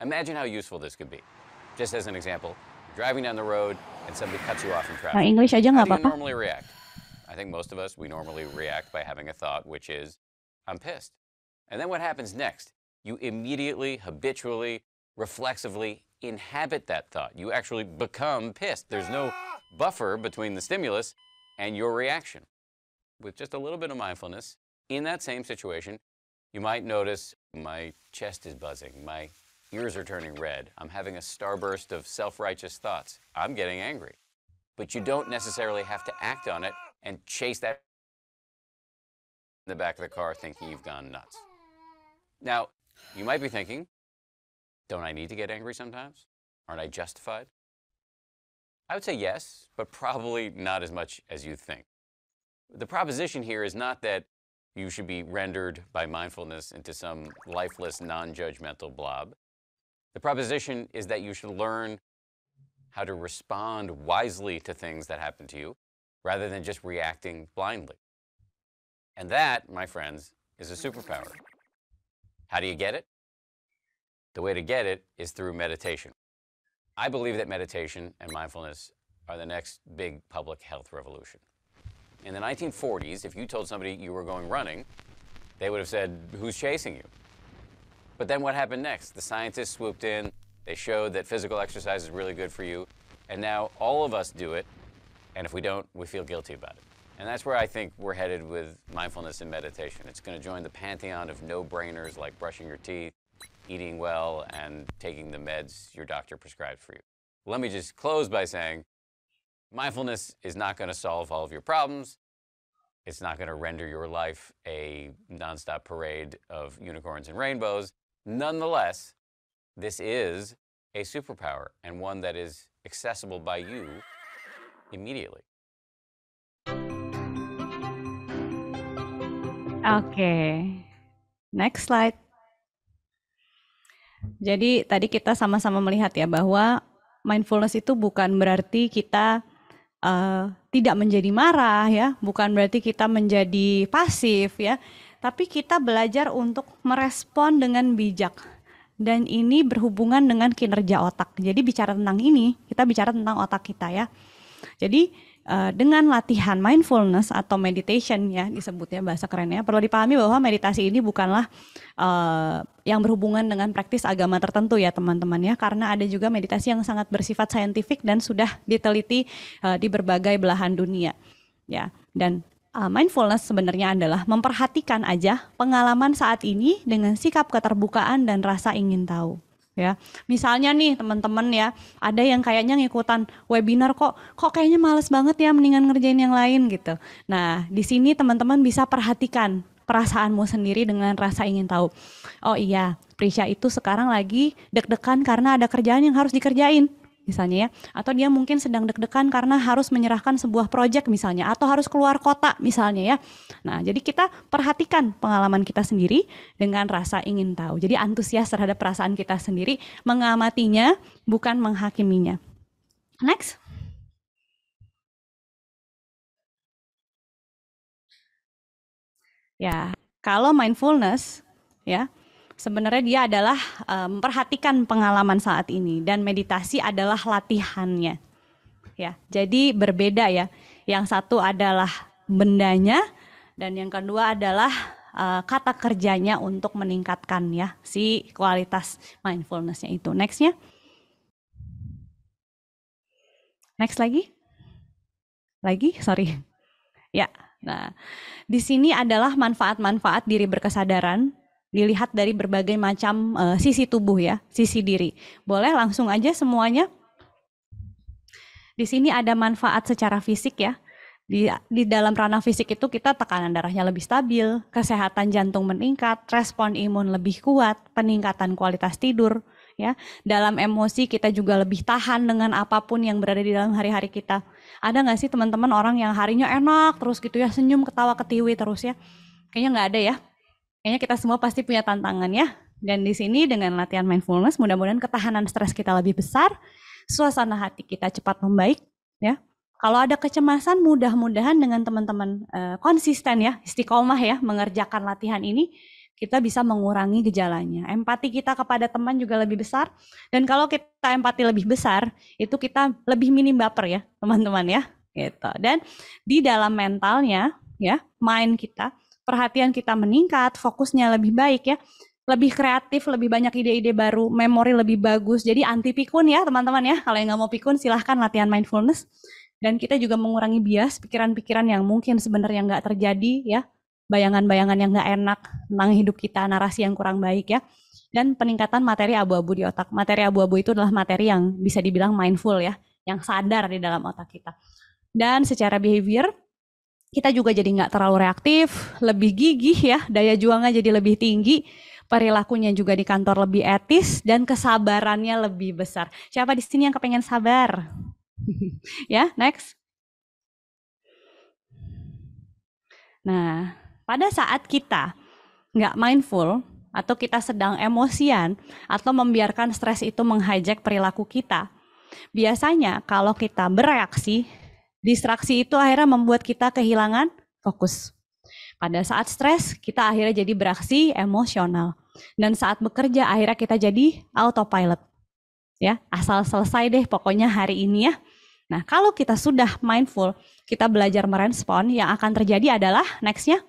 Imagine how useful this could be. Just as an example, driving down the road and somebody cuts you off in traffic. English aja nggak How do you apa-apa. normally react? I think most of us, we normally react by having a thought, which is, I'm pissed. And then what happens next? You immediately, habitually, reflexively inhabit that thought. You actually become pissed. There's no buffer between the stimulus and your reaction. With just a little bit of mindfulness, in that same situation, you might notice my chest is buzzing, my ears are turning red, I'm having a starburst of self-righteous thoughts, I'm getting angry. But you don't necessarily have to act on it and chase that in the back of the car thinking you've gone nuts. Now, you might be thinking, don't I need to get angry sometimes? Aren't I justified? I would say yes, but probably not as much as you think. The proposition here is not that you should be rendered by mindfulness into some lifeless, non-judgmental blob. The proposition is that you should learn how to respond wisely to things that happen to you, rather than just reacting blindly. And that, my friends, is a superpower. How do you get it? The way to get it is through meditation. I believe that meditation and mindfulness are the next big public health revolution. In the 1940s, if you told somebody you were going running, they would have said, who's chasing you? But then what happened next? The scientists swooped in, they showed that physical exercise is really good for you, and now all of us do it, and if we don't, we feel guilty about it. And that's where I think we're headed with mindfulness and meditation. It's going to join the pantheon of no-brainers like brushing your teeth, eating well, and taking the meds your doctor prescribed for you. Let me just close by saying, mindfulness is not going to solve all of your problems. It's not going to render your life a nonstop parade of unicorns and rainbows. Nonetheless, this is a superpower, and one that is accessible by you immediately. Oke, next slide. Jadi tadi kita sama-sama melihat ya bahwa mindfulness itu bukan berarti kita tidak menjadi marah ya, bukan berarti kita menjadi pasif ya, tapi kita belajar untuk merespon dengan bijak. Dan ini berhubungan dengan kinerja otak. Jadi bicara tentang ini, kita bicara tentang otak kita ya. Jadi dengan latihan mindfulness atau meditation ya disebutnya bahasa kerennya, perlu dipahami bahwa meditasi ini bukanlah yang berhubungan dengan praktis agama tertentu ya teman-teman ya, karena ada juga meditasi yang sangat bersifat saintifik dan sudah diteliti di berbagai belahan dunia ya. Dan mindfulness sebenarnya adalah memperhatikan aja pengalaman saat ini dengan sikap keterbukaan dan rasa ingin tahu. Ya, misalnya nih teman-teman ya, ada yang kayaknya ngikutan webinar kok kayaknya males banget ya, mendingan ngerjain yang lain gitu. Nah, di sini teman-teman bisa perhatikan perasaanmu sendiri dengan rasa ingin tahu. Oh iya, Prisha itu sekarang lagi deg-degan karena ada kerjaan yang harus dikerjain, misalnya ya. Atau dia mungkin sedang deg-degan karena harus menyerahkan sebuah proyek misalnya, atau harus keluar kota misalnya ya. Nah, jadi kita perhatikan pengalaman kita sendiri dengan rasa ingin tahu. Jadi antusias terhadap perasaan kita sendiri, mengamatinya bukan menghakiminya. Next. Ya, kalau mindfulness ya, sebenarnya dia adalah memperhatikan pengalaman saat ini, dan meditasi adalah latihannya. Ya, jadi berbeda ya. Yang satu adalah bendanya, dan yang kedua adalah kata kerjanya untuk meningkatkan ya si kualitas mindfulness-nya itu. Next-nya. Next lagi. Sorry. Ya. Nah, di sini adalah manfaat-manfaat diri berkesadaran, dilihat dari berbagai macam sisi tubuh ya, sisi diri. Boleh langsung aja semuanya. Di sini ada manfaat secara fisik ya. Di dalam ranah fisik itu kita tekanan darahnya lebih stabil, kesehatan jantung meningkat, respon imun lebih kuat, peningkatan kualitas tidur, ya. Dalam emosi kita juga lebih tahan dengan apapun yang berada di dalam hari-hari kita. Ada nggak sih teman-teman orang yang harinya enak terus gitu ya, senyum, ketawa, ketiwi terus ya? Kayaknya nggak ada ya. Kayaknya kita semua pasti punya tantangan ya. Dan di sini dengan latihan mindfulness, mudah-mudahan ketahanan stres kita lebih besar, suasana hati kita cepat membaik, ya. Kalau ada kecemasan, mudah-mudahan dengan teman-teman konsisten ya, istiqomah ya, mengerjakan latihan ini, kita bisa mengurangi gejalanya. Empati kita kepada teman juga lebih besar, dan kalau kita empati lebih besar, itu kita lebih minim baper ya, teman-teman ya. Gitu. Dan di dalam mentalnya, ya, mind kita, perhatian kita meningkat, fokusnya lebih baik ya, lebih kreatif, lebih banyak ide-ide baru, memori lebih bagus. Jadi anti pikun ya teman-teman ya. Kalau yang nggak mau pikun silahkan latihan mindfulness. Dan kita juga mengurangi bias, pikiran-pikiran yang mungkin sebenarnya nggak terjadi ya. Bayangan-bayangan yang nggak enak tentang hidup kita, narasi yang kurang baik ya. Dan peningkatan materi abu-abu di otak. Materi abu-abu itu adalah materi yang bisa dibilang mindful ya. Yang sadar di dalam otak kita. Dan secara behavior, kita juga jadi nggak terlalu reaktif, lebih gigih ya. Daya juangnya jadi lebih tinggi. Perilakunya juga di kantor lebih etis. Dan kesabarannya lebih besar. Siapa di sini yang kepengen sabar? Ya, next. Nah, pada saat kita nggak mindful atau kita sedang emosian atau membiarkan stres itu menghijack perilaku kita, biasanya kalau kita bereaksi, distraksi itu akhirnya membuat kita kehilangan fokus. Pada saat stres, kita akhirnya jadi beraksi emosional. Dan saat bekerja, akhirnya kita jadi autopilot. Ya, asal selesai deh pokoknya hari ini ya. Nah, kalau kita sudah mindful, kita belajar merespon, yang akan terjadi adalah nextnya.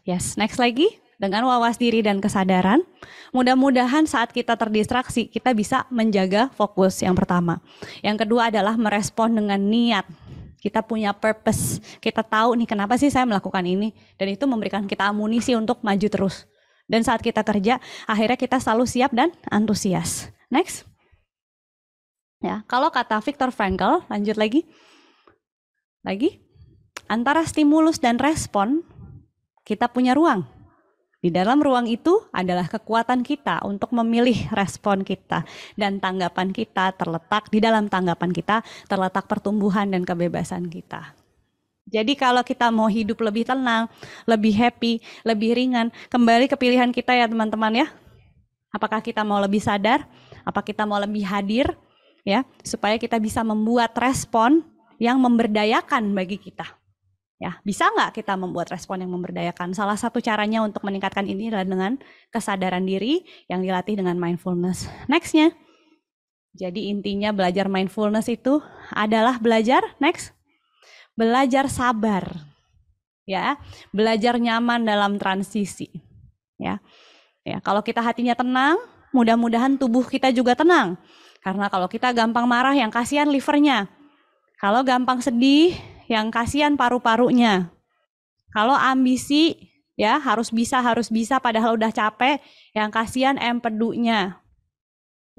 Yes, next lagi. Dengan wawas diri dan kesadaran, mudah-mudahan saat kita terdistraksi, kita bisa menjaga fokus yang pertama. Yang kedua adalah merespon dengan niat. Kita punya purpose, kita tahu nih kenapa sih saya melakukan ini. Dan itu memberikan kita amunisi untuk maju terus. Dan saat kita kerja, akhirnya kita selalu siap dan antusias. Next. Ya, kalau kata Viktor Frankl, lanjut lagi. Antara stimulus dan respon, kita punya ruang. Di dalam ruang itu adalah kekuatan kita untuk memilih respon kita. Dan tanggapan kita terletak, di dalam tanggapan kita terletak pertumbuhan dan kebebasan kita. Jadi kalau kita mau hidup lebih tenang, lebih happy, lebih ringan, kembali ke pilihan kita ya teman-teman ya. Apakah kita mau lebih sadar, apa kita mau lebih hadir, ya, supaya kita bisa membuat respon yang memberdayakan bagi kita. Ya, bisa nggak kita membuat respon yang memberdayakan? Salah satu caranya untuk meningkatkan ini adalah dengan kesadaran diri yang dilatih dengan mindfulness. Nextnya, jadi intinya belajar mindfulness itu adalah belajar, next, belajar sabar, ya, belajar nyaman dalam transisi, ya. Ya, kalau kita hatinya tenang, mudah-mudahan tubuh kita juga tenang. Karena kalau kita gampang marah, yang kasihan livernya. Kalau gampang sedih, yang kasihan paru-parunya. Kalau ambisi, ya harus bisa padahal udah capek, yang kasihan empedunya.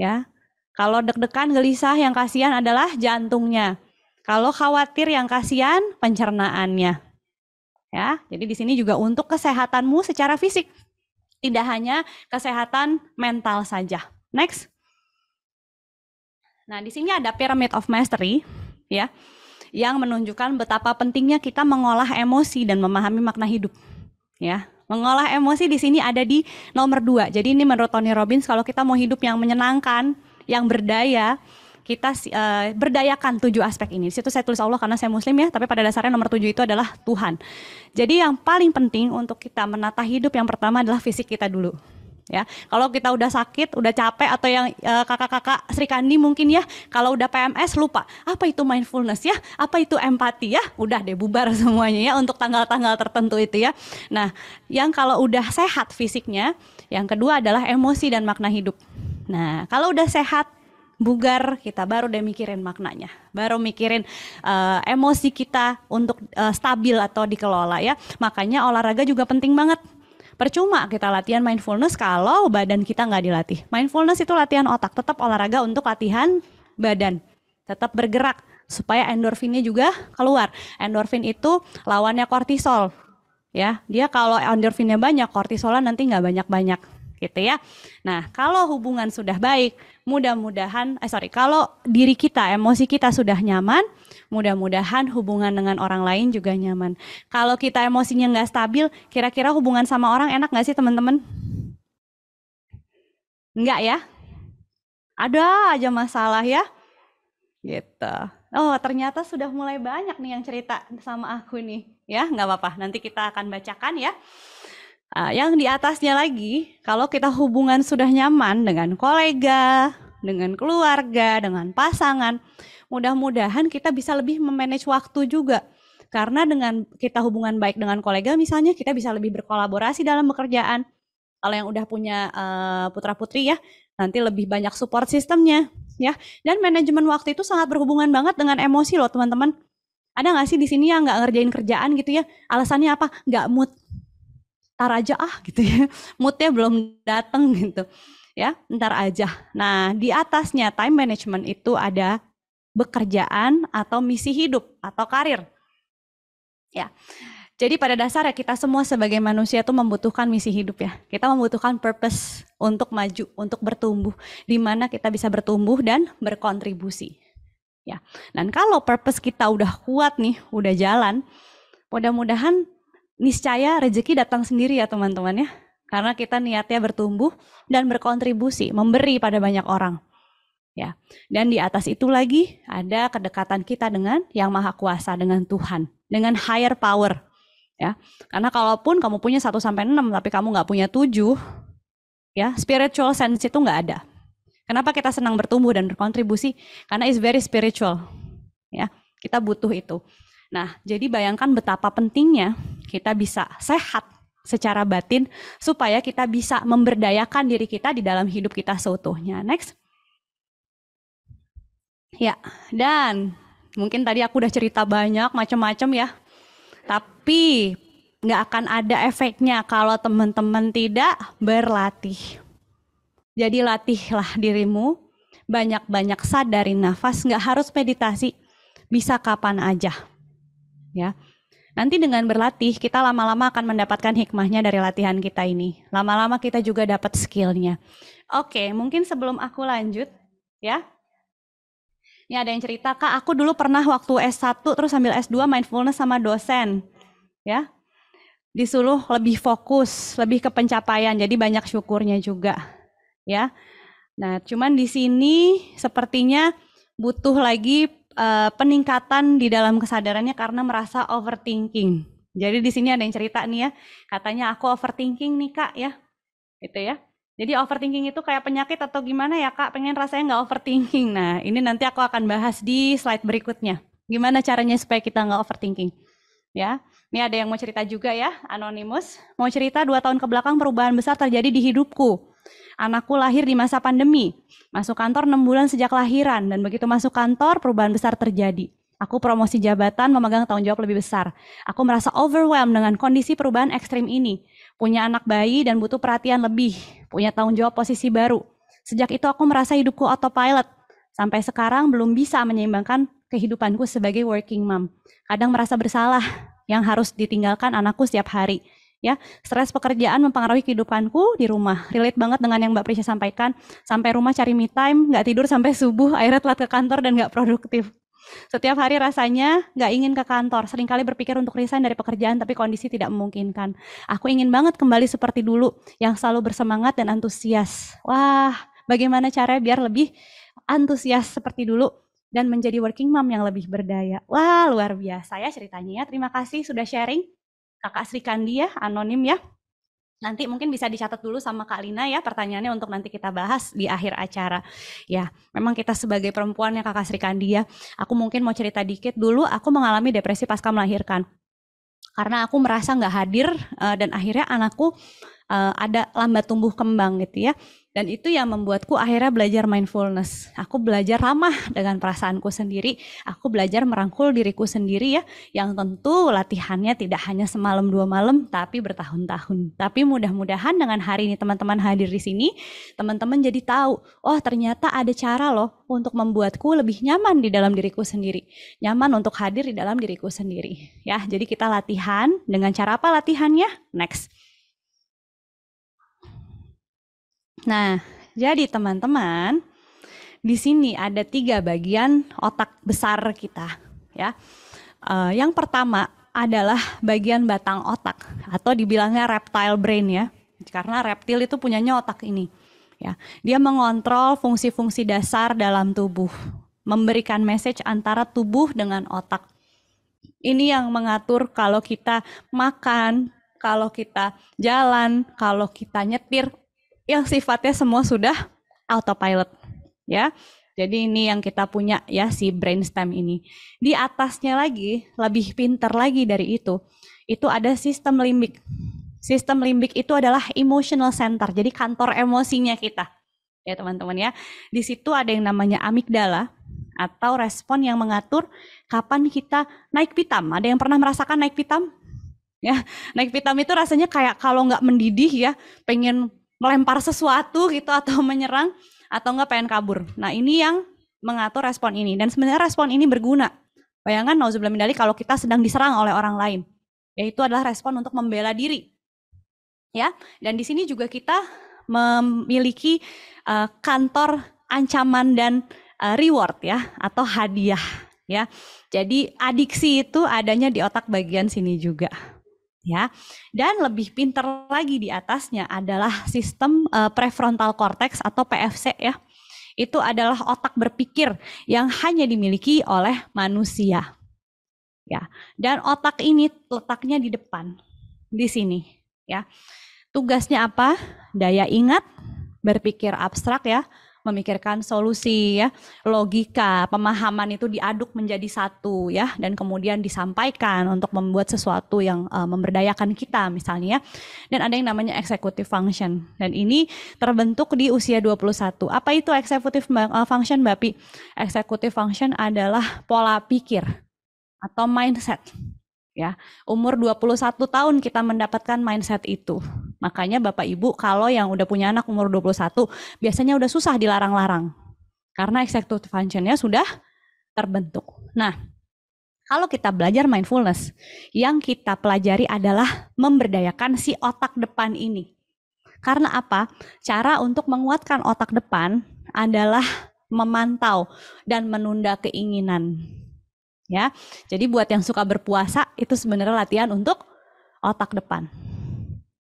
Ya. Kalau deg-degan, gelisah, yang kasihan adalah jantungnya. Kalau khawatir, yang kasihan pencernaannya. Ya, jadi di sini juga untuk kesehatanmu secara fisik. Tidak hanya kesehatan mental saja. Next. Nah, di sini ada Pyramid of Mastery, ya, yang menunjukkan betapa pentingnya kita mengolah emosi dan memahami makna hidup. Ya, mengolah emosi di sini ada di nomor 2. Jadi ini menurut Tony Robbins, kalau kita mau hidup yang menyenangkan, yang berdaya, kita berdayakan 7 aspek ini. Di situ saya tulis Allah karena saya Muslim ya, tapi pada dasarnya nomor 7 itu adalah Tuhan. Jadi yang paling penting untuk kita menata hidup yang pertama adalah fisik kita dulu. Ya, kalau kita udah sakit, udah capek, atau yang kakak-kakak Sri Kandi mungkin ya, kalau udah PMS lupa, apa itu mindfulness ya, apa itu empati ya, udah deh bubar semuanya ya untuk tanggal-tanggal tertentu itu ya. Nah, yang kalau udah sehat fisiknya, yang kedua adalah emosi dan makna hidup. Nah, kalau udah sehat, bugar, kita baru deh mikirin maknanya, baru mikirin emosi kita untuk stabil atau dikelola ya. Makanya olahraga juga penting banget. Percuma kita latihan mindfulness kalau badan kita nggak dilatih. Mindfulness itu latihan otak, tetap olahraga untuk latihan badan, tetap bergerak supaya endorfinnya juga keluar. Endorfin itu lawannya kortisol. Ya, dia kalau endorfinnya banyak, kortisolnya nanti nggak banyak-banyak, gitu ya. Nah, kalau hubungan sudah baik, kalau diri kita, emosi kita sudah nyaman, mudah-mudahan hubungan dengan orang lain juga nyaman. Kalau kita emosinya nggak stabil, kira-kira hubungan sama orang enak nggak sih teman-teman? Enggak ya? Ada aja masalah ya, gitu. Oh, ternyata sudah mulai banyak nih yang cerita sama aku nih. Ya, nggak apa-apa. Nanti kita akan bacakan ya. Yang di atasnya lagi, kalau kita hubungan sudah nyaman dengan kolega, dengan keluarga, dengan pasangan, mudah-mudahan kita bisa lebih memanage waktu juga. Karena dengan kita hubungan baik dengan kolega misalnya, kita bisa lebih berkolaborasi dalam pekerjaan. Kalau yang udah punya putra-putri ya, nanti lebih banyak support sistemnya. Ya, dan manajemen waktu itu sangat berhubungan banget dengan emosi loh teman-teman. Ada nggak sih di sini yang nggak ngerjain kerjaan gitu ya? Alasannya apa? Nggak mood. Ntar aja gitu ya. Moodnya belum datang gitu. Ya, ntar aja. Nah, di atasnya time management itu ada pekerjaan atau misi hidup atau karir. Ya. Jadi pada dasarnya kita semua sebagai manusia tuh membutuhkan misi hidup ya. Kita membutuhkan purpose untuk maju, untuk bertumbuh. Di mana kita bisa bertumbuh dan berkontribusi. Ya. Dan kalau purpose kita udah kuat nih, udah jalan, mudah-mudahan niscaya rezeki datang sendiri ya teman-teman ya. Karena kita niatnya bertumbuh dan berkontribusi, memberi pada banyak orang. Ya. Dan di atas itu lagi ada kedekatan kita dengan Yang Maha Kuasa, dengan Tuhan, dengan higher power. Ya, karena kalaupun kamu punya 1 sampai 6 tapi kamu nggak punya 7, ya, spiritual sense itu nggak ada. Kenapa kita senang bertumbuh dan berkontribusi? Karena it's very spiritual. Ya, kita butuh itu. Nah, jadi bayangkan betapa pentingnya kita bisa sehat secara batin supaya kita bisa memberdayakan diri kita di dalam hidup kita seutuhnya. Next. Ya, dan mungkin tadi aku udah cerita banyak macam-macam ya. Tapi nggak akan ada efeknya kalau teman-teman tidak berlatih. Jadi latihlah dirimu, banyak-banyak sadarin nafas, nggak harus meditasi, bisa kapan aja. Ya, nanti dengan berlatih kita lama-lama akan mendapatkan hikmahnya dari latihan kita ini. Lama-lama kita juga dapat skillnya. Oke, mungkin sebelum aku lanjut, ya. Ini ada yang cerita, Kak, aku dulu pernah waktu S1 terus sambil S2 mindfulness sama dosen. Ya. Disuruh lebih fokus, lebih ke pencapaian, jadi banyak syukurnya juga. Ya. Nah, cuman di sini sepertinya butuh lagi peningkatan di dalam kesadarannya karena merasa overthinking. Jadi di sini ada yang cerita nih ya, katanya aku overthinking nih Kak ya. Gitu ya. Jadi overthinking itu kayak penyakit atau gimana ya Kak? Pengen rasanya nggak overthinking. Nah ini nanti aku akan bahas di slide berikutnya. Gimana caranya supaya kita nggak overthinking. Ya, ini ada yang mau cerita juga ya, Anonymous. Mau cerita 2 tahun ke belakang perubahan besar terjadi di hidupku. Anakku lahir di masa pandemi. Masuk kantor 6 bulan sejak lahiran. Dan begitu masuk kantor perubahan besar terjadi. Aku promosi jabatan memegang tanggung jawab lebih besar. Aku merasa overwhelmed dengan kondisi perubahan ekstrim ini. Punya anak bayi dan butuh perhatian lebih. Punya tanggung jawab posisi baru. Sejak itu aku merasa hidupku autopilot. Sampai sekarang belum bisa menyeimbangkan kehidupanku sebagai working mom. Kadang merasa bersalah yang harus ditinggalkan anakku setiap hari. Ya, stres pekerjaan mempengaruhi kehidupanku di rumah. Relate banget dengan yang Mbak Prisya sampaikan. Sampai rumah cari me time, nggak tidur sampai subuh, akhirnya telat ke kantor dan nggak produktif. Setiap hari rasanya nggak ingin ke kantor. Seringkali berpikir untuk resign dari pekerjaan, tapi kondisi tidak memungkinkan. Aku ingin banget kembali seperti dulu, yang selalu bersemangat dan antusias. Wah, bagaimana caranya biar lebih antusias seperti dulu dan menjadi working mom yang lebih berdaya. Wah, luar biasa ya ceritanya ya. Terima kasih sudah sharing. Kakak Sri Kandi ya, anonim ya. Nanti mungkin bisa dicatat dulu sama Kak Lina ya pertanyaannya untuk nanti kita bahas di akhir acara. Ya, memang kita sebagai perempuan ya Kakak Sri Kandi ya. Aku mungkin mau cerita dikit dulu, aku mengalami depresi pasca melahirkan. Karena aku merasa nggak hadir dan akhirnya anakku ada lambat tumbuh kembang gitu ya. Dan itu yang membuatku akhirnya belajar mindfulness. Aku belajar ramah dengan perasaanku sendiri. Aku belajar merangkul diriku sendiri ya. Yang tentu latihannya tidak hanya semalam 2 malam, tapi bertahun-tahun. Tapi mudah-mudahan dengan hari ini teman-teman hadir di sini, teman-teman jadi tahu, oh ternyata ada cara loh untuk membuatku lebih nyaman di dalam diriku sendiri. Nyaman untuk hadir di dalam diriku sendiri. Ya, jadi kita latihan dengan cara apa latihannya? Next. Nah, jadi teman-teman, di sini ada 3 bagian otak besar kita, ya. Yang pertama adalah bagian batang otak atau dibilangnya reptile brain ya, karena reptil itu punyanya otak ini, ya. Dia mengontrol fungsi-fungsi dasar dalam tubuh, memberikan message antara tubuh dengan otak. Ini yang mengatur kalau kita makan, kalau kita jalan, kalau kita nyetir, yang sifatnya semua sudah autopilot ya. Jadi ini yang kita punya ya, si brainstem ini. Di atasnya lagi, lebih pintar lagi dari itu ada sistem limbik. Sistem limbik itu adalah emotional center, jadi kantor emosinya kita. Ya teman-teman ya. Di situ ada yang namanya amigdala atau respon yang mengatur kapan kita naik pitam. Ada yang pernah merasakan naik pitam? Ya, naik pitam itu rasanya kayak kalau nggak mendidih ya, pengen melempar sesuatu gitu atau menyerang atau enggak pengen kabur. Nah ini yang mengatur respon ini dan sebenarnya respon ini berguna. Bayangkan nauzubillah min dzalik kalau kita sedang diserang oleh orang lain. Yaitu adalah respon untuk membela diri. Ya, dan di sini juga kita memiliki kantor ancaman dan reward ya atau hadiah ya. Jadi adiksi itu adanya di otak bagian sini juga. Ya, dan lebih pintar lagi di atasnya adalah sistem prefrontal cortex atau PFC ya. Itu adalah otak berpikir yang hanya dimiliki oleh manusia. Ya, dan otak ini letaknya di depan, di sini ya. Tugasnya apa? Daya ingat, berpikir abstrak ya, memikirkan solusi ya, logika, pemahaman itu diaduk menjadi satu ya, dan kemudian disampaikan untuk membuat sesuatu yang memberdayakan kita misalnya. Dan ada yang namanya executive function. Dan ini terbentuk di usia 21. Apa itu executive function, Mbak Pi? Executive function adalah pola pikir atau mindset. Ya, umur 21 tahun kita mendapatkan mindset itu. Makanya Bapak Ibu kalau yang udah punya anak umur 21 biasanya udah susah dilarang-larang. Karena executive function-nya sudah terbentuk. Nah, kalau kita belajar mindfulness, yang kita pelajari adalah memberdayakan si otak depan ini. Karena apa? Cara untuk menguatkan otak depan adalah memantau dan menunda keinginan. Ya, jadi buat yang suka berpuasa itu sebenarnya latihan untuk otak depan.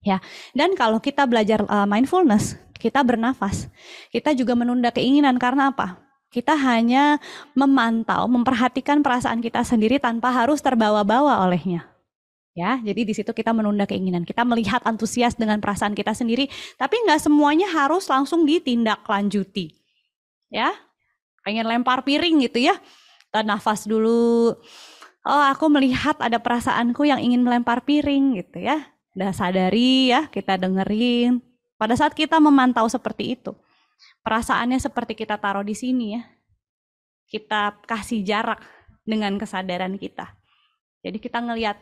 Ya, dan kalau kita belajar mindfulness, kita bernafas, kita juga menunda keinginan karena apa? Kita hanya memantau, memperhatikan perasaan kita sendiri tanpa harus terbawa-bawa olehnya. Ya, jadi di situ kita menunda keinginan, kita melihat antusias dengan perasaan kita sendiri, tapi nggak semuanya harus langsung ditindaklanjuti. Ya, pengen lempar piring gitu ya. Kita nafas dulu. Oh, aku melihat ada perasaanku yang ingin melempar piring gitu ya. Udah sadari ya, kita dengerin. Pada saat kita memantau seperti itu, perasaannya seperti kita taruh di sini ya. Kita kasih jarak dengan kesadaran kita. Jadi kita ngelihat,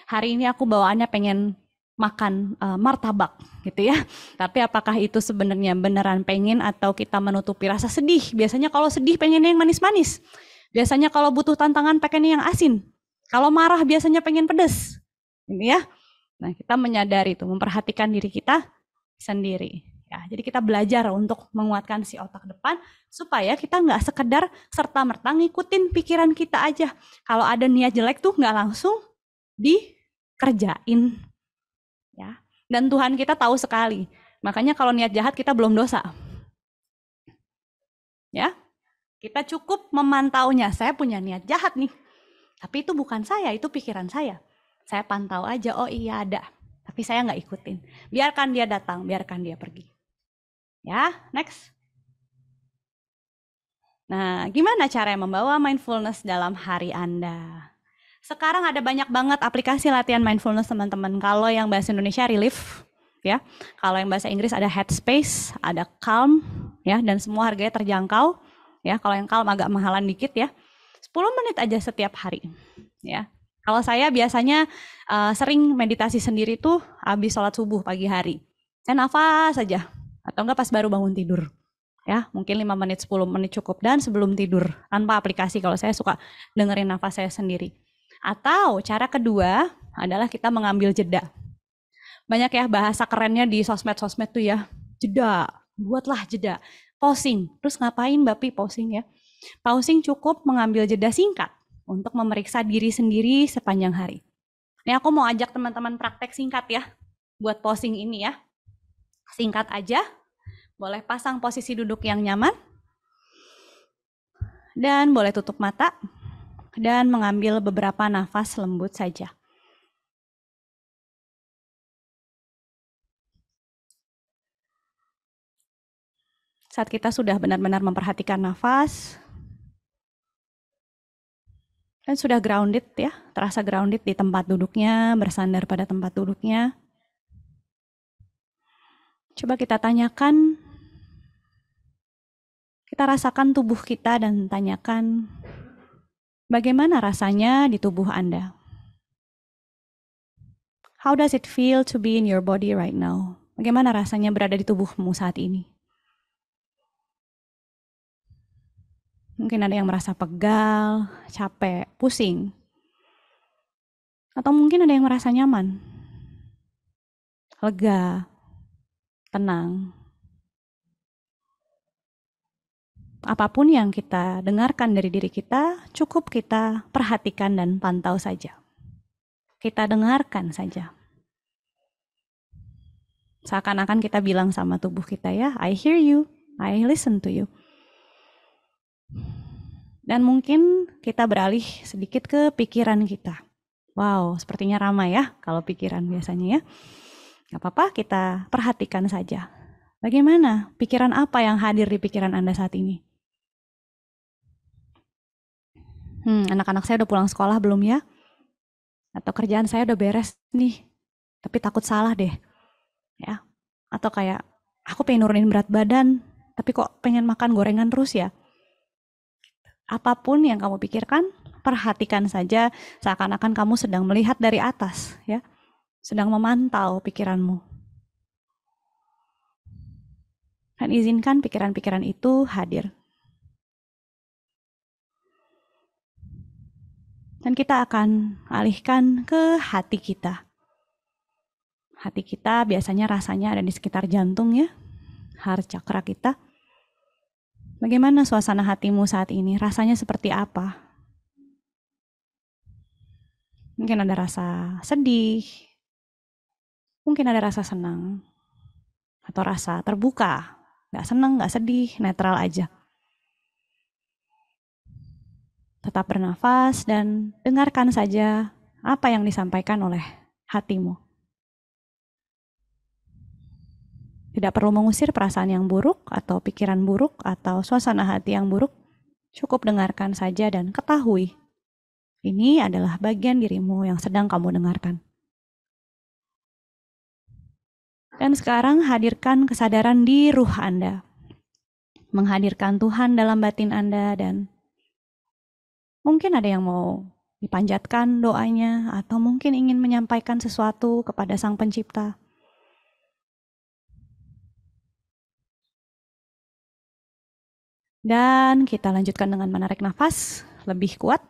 hari ini aku bawaannya pengen makan martabak gitu ya. Tapi apakah itu sebenarnya beneran pengen atau kita menutupi rasa sedih? Biasanya kalau sedih pengennya yang manis-manis. Biasanya kalau butuh tantangan pengennya yang asin. Kalau marah biasanya pengen pedas. Ini ya. Nah, kita menyadari itu, memperhatikan diri kita sendiri. Ya, jadi kita belajar untuk menguatkan si otak depan supaya kita nggak sekedar serta-merta ngikutin pikiran kita aja. Kalau ada niat jelek tuh nggak langsung dikerjain. Ya. Dan Tuhan kita tahu sekali. Makanya kalau niat jahat kita belum dosa. Ya. Kita cukup memantaunya, saya punya niat jahat nih. Tapi itu bukan saya, itu pikiran saya. Saya pantau aja, oh iya ada. Tapi saya nggak ikutin. Biarkan dia datang, biarkan dia pergi. Ya, next. Nah, gimana cara membawa mindfulness dalam hari Anda? Sekarang ada banyak banget aplikasi latihan mindfulness teman-teman. Kalau yang bahasa Indonesia Relief, ya. Kalau yang bahasa Inggris ada Headspace, ada Calm, ya, dan semua harganya terjangkau, ya. Kalau yang Calm agak mahalan dikit ya. 10 menit aja setiap hari, ya. Kalau saya biasanya sering meditasi sendiri tuh habis sholat subuh pagi hari. Saya nafas saja, atau enggak pas baru bangun tidur. Ya, mungkin 5 menit, 10 menit cukup, dan sebelum tidur, tanpa aplikasi. Kalau saya suka dengerin nafas saya sendiri. Atau cara kedua adalah kita mengambil jeda. Banyak ya bahasa kerennya di sosmed-sosmed tuh ya, jeda, buatlah jeda, pausing. Terus ngapain Mbak Pi pausing ya? Pausing cukup mengambil jeda singkat untuk memeriksa diri sendiri sepanjang hari. Ini aku mau ajak teman-teman praktek singkat ya, buat pausing ini ya. Singkat aja, boleh pasang posisi duduk yang nyaman, dan boleh tutup mata, dan mengambil beberapa nafas lembut saja. Saat kita sudah benar-benar memperhatikan nafas, dan sudah grounded ya, terasa grounded di tempat duduknya, bersandar pada tempat duduknya. Coba kita tanyakan, kita rasakan tubuh kita dan tanyakan, bagaimana rasanya di tubuh Anda? How does it feel to be in your body right now? Bagaimana rasanya berada di tubuhmu saat ini? Mungkin ada yang merasa pegal, capek, pusing. Atau mungkin ada yang merasa nyaman, lega, tenang. Apapun yang kita dengarkan dari diri kita, cukup kita perhatikan dan pantau saja. Kita dengarkan saja. Seakan-akan kita bilang sama tubuh kita ya, I hear you, I listen to you. Dan mungkin kita beralih sedikit ke pikiran kita. Wow, sepertinya ramai ya kalau pikiran biasanya ya. Gak apa-apa, kita perhatikan saja. Bagaimana? Pikiran apa yang hadir di pikiran Anda saat ini? Anak-anak saya udah pulang sekolah belum ya? Atau kerjaan saya udah beres nih, tapi takut salah deh. Ya. Atau kayak, aku pengen nurunin berat badan, tapi kok pengen makan gorengan terus ya? Apapun yang kamu pikirkan, perhatikan saja seakan-akan kamu sedang melihat dari atas, ya, sedang memantau pikiranmu. Dan izinkan pikiran-pikiran itu hadir. Dan kita akan alihkan ke hati kita. Hati kita biasanya rasanya ada di sekitar jantung ya, heart chakra kita. Bagaimana suasana hatimu saat ini? Rasanya seperti apa? Mungkin ada rasa sedih, mungkin ada rasa senang, atau rasa terbuka, gak senang, gak sedih, netral aja. Tetap bernafas dan dengarkan saja apa yang disampaikan oleh hatimu. Tidak perlu mengusir perasaan yang buruk atau pikiran buruk atau suasana hati yang buruk. Cukup dengarkan saja dan ketahui. Ini adalah bagian dirimu yang sedang kamu dengarkan. Dan sekarang hadirkan kesadaran di ruh Anda. Menghadirkan Tuhan dalam batin Anda dan mungkin ada yang mau dipanjatkan doanya atau mungkin ingin menyampaikan sesuatu kepada Sang Pencipta. Dan kita lanjutkan dengan menarik nafas lebih kuat.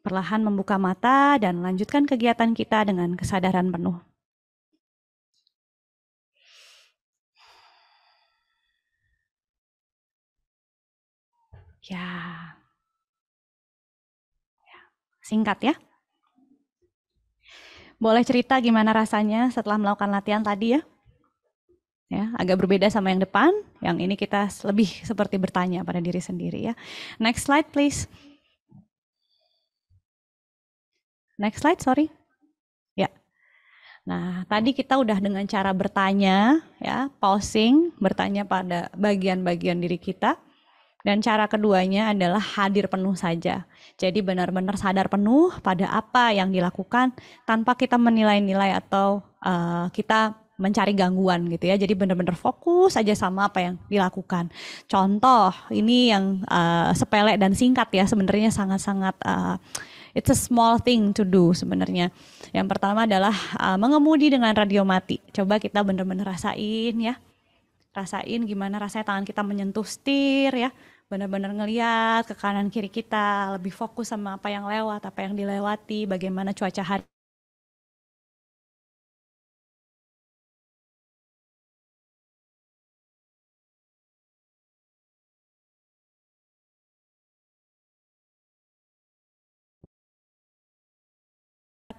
Perlahan membuka mata dan lanjutkan kegiatan kita dengan kesadaran penuh. Ya. Singkat ya. Boleh cerita gimana rasanya setelah melakukan latihan tadi ya? Ya, agak berbeda sama yang depan. Yang ini kita lebih seperti bertanya pada diri sendiri ya. Next slide please. Next slide, sorry. Ya. Nah, tadi kita udah dengan cara bertanya ya, pausing, bertanya pada bagian-bagian diri kita. Dan cara keduanya adalah hadir penuh saja. Jadi benar-benar sadar penuh pada apa yang dilakukan tanpa kita menilai-nilai atau kita mencari gangguan gitu ya. Jadi benar-benar fokus aja sama apa yang dilakukan. Contoh, ini yang sepele dan singkat ya, sebenarnya sangat-sangat it's a small thing to do sebenarnya. Yang pertama adalah mengemudi dengan radio mati. Coba kita benar-benar rasain ya. Rasain gimana rasanya tangan kita menyentuh setir ya. Benar-benar ngeliat ke kanan kiri kita, lebih fokus sama apa yang lewat, apa yang dilewati, bagaimana cuaca hari.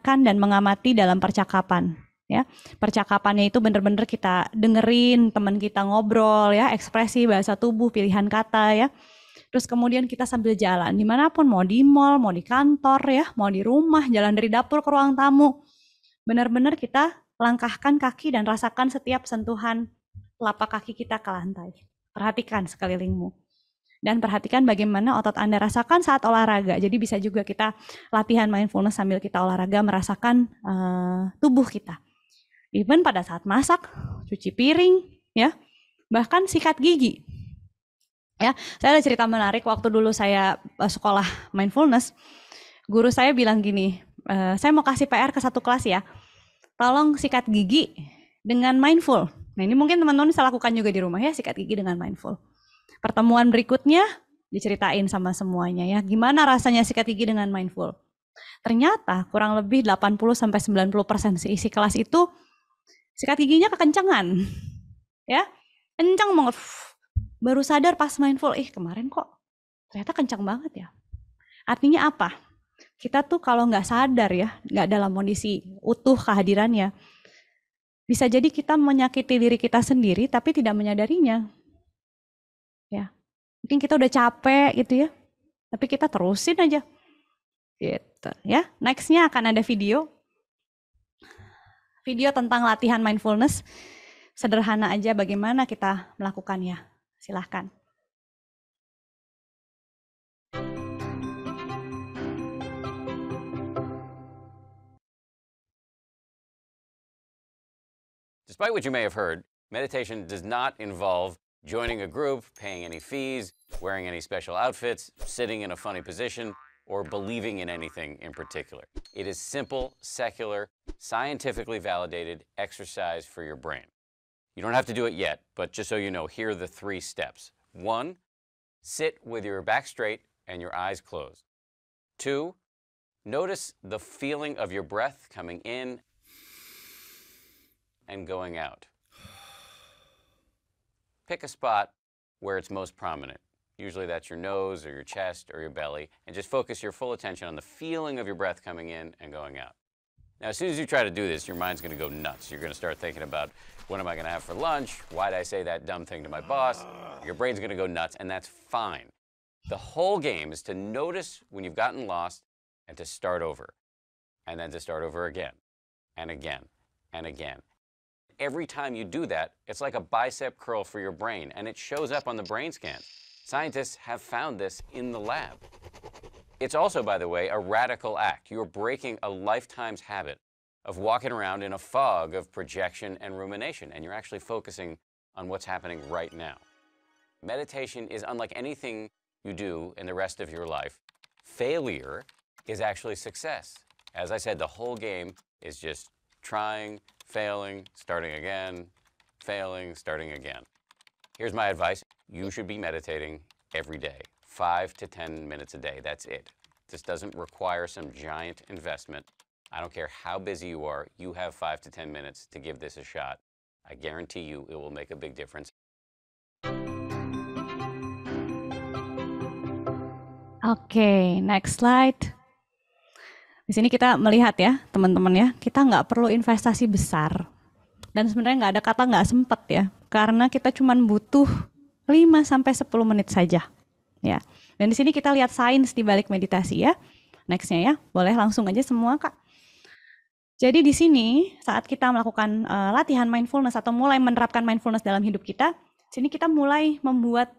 Dan mengamati dalam percakapan. Ya, percakapannya itu benar-benar kita dengerin teman kita ngobrol ya, ekspresi, bahasa tubuh, pilihan kata ya. Terus kemudian kita sambil jalan dimanapun, mau di mall, mau di kantor ya, mau di rumah, jalan dari dapur ke ruang tamu. Benar-benar kita langkahkan kaki dan rasakan setiap sentuhan telapak kaki kita ke lantai. Perhatikan sekelilingmu. Dan perhatikan bagaimana otot Anda rasakan saat olahraga. Jadi bisa juga kita latihan mindfulness sambil kita olahraga, merasakan tubuh kita. Even pada saat masak, cuci piring, ya, bahkan sikat gigi. Ya, saya ada cerita menarik waktu dulu saya sekolah mindfulness. Guru saya bilang gini, saya mau kasih PR ke satu kelas ya. Tolong sikat gigi dengan mindful. Nah, ini mungkin teman-teman bisa lakukan juga di rumah ya, sikat gigi dengan mindful. Pertemuan berikutnya diceritain sama semuanya ya, gimana rasanya sikat gigi dengan mindful. Ternyata kurang lebih 80-90% isi kelas itu sikat giginya kekencangan. Ya, kencang banget. Baru sadar pas mindful, kemarin kok ternyata kencang banget ya. Artinya apa? Kita tuh kalau nggak sadar ya, nggak dalam kondisi utuh kehadirannya, bisa jadi kita menyakiti diri kita sendiri tapi tidak menyadarinya. Ya, mungkin kita udah capek gitu ya, tapi kita terusin aja. Gitu ya. Nextnya akan ada video tentang latihan mindfulness. Sederhana aja bagaimana kita melakukannya. Silahkan. Despite what you may have heard, meditation does not involve joining a group, paying any fees, wearing any special outfits, sitting in a funny position, or believing in anything in particular. It is simple, secular, scientifically validated exercise for your brain. You don't have to do it yet, but just so you know, here are the 3 steps. 1, sit with your back straight and your eyes closed. 2, notice the feeling of your breath coming in and going out. Pick a spot where it's most prominent. Usually that's your nose or your chest or your belly, and just focus your full attention on the feeling of your breath coming in and going out. Now, as soon as you try to do this, your mind's going to go nuts. You're going to start thinking about, what am I going to have for lunch? Why did I say that dumb thing to my boss? Your brain's going to go nuts, and that's fine. The whole game is to notice when you've gotten lost and to start over, and then to start over again, and again, and again. Every time you do that, it's like a bicep curl for your brain, and it shows up on the brain scan. Scientists have found this in the lab. It's also, by the way, a radical act. You're breaking a lifetime's habit of walking around in a fog of projection and rumination, and you're actually focusing on what's happening right now. Meditation is unlike anything you do in the rest of your life. Failure is actually success. As I said, the whole game is just trying, failing, starting again, failing, starting again. Here's my advice. You should be meditating every day, 5 to 10 minutes a day. That's it. This doesn't require some giant investment. I don't care how busy you are, you have 5 to 10 minutes to give this a shot. I guarantee you it will make a big difference. Oke, next slide. Di sini kita melihat ya, teman-teman ya, kita nggak perlu investasi besar. Dan sebenarnya nggak ada kata nggak sempet ya, karena kita cuma butuh 5-10 menit saja. Ya. Dan di sini kita lihat sains di balik meditasi ya. Nextnya ya, boleh langsung aja semua Kak. Jadi di sini saat kita melakukan latihan mindfulness atau mulai menerapkan mindfulness dalam hidup kita, Sini kita mulai membuat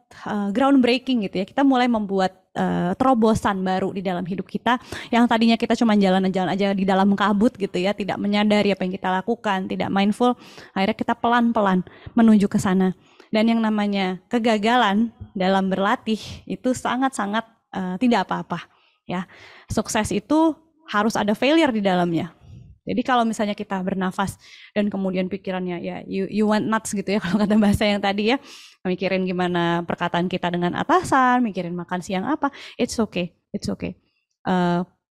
groundbreaking gitu ya. Kita mulai membuat terobosan baru di dalam hidup kita yang tadinya kita cuma jalan-jalan aja di dalam kabut gitu ya, tidak menyadari apa yang kita lakukan, tidak mindful. Akhirnya kita pelan-pelan menuju ke sana. Dan yang namanya kegagalan dalam berlatih itu sangat-sangat tidak apa-apa ya. Sukses itu harus ada failure di dalamnya. Jadi kalau misalnya kita bernafas dan kemudian pikirannya ya you went nuts gitu ya kalau kata bahasa yang tadi ya, mikirin gimana perkataan kita dengan atasan, mikirin makan siang apa, it's okay.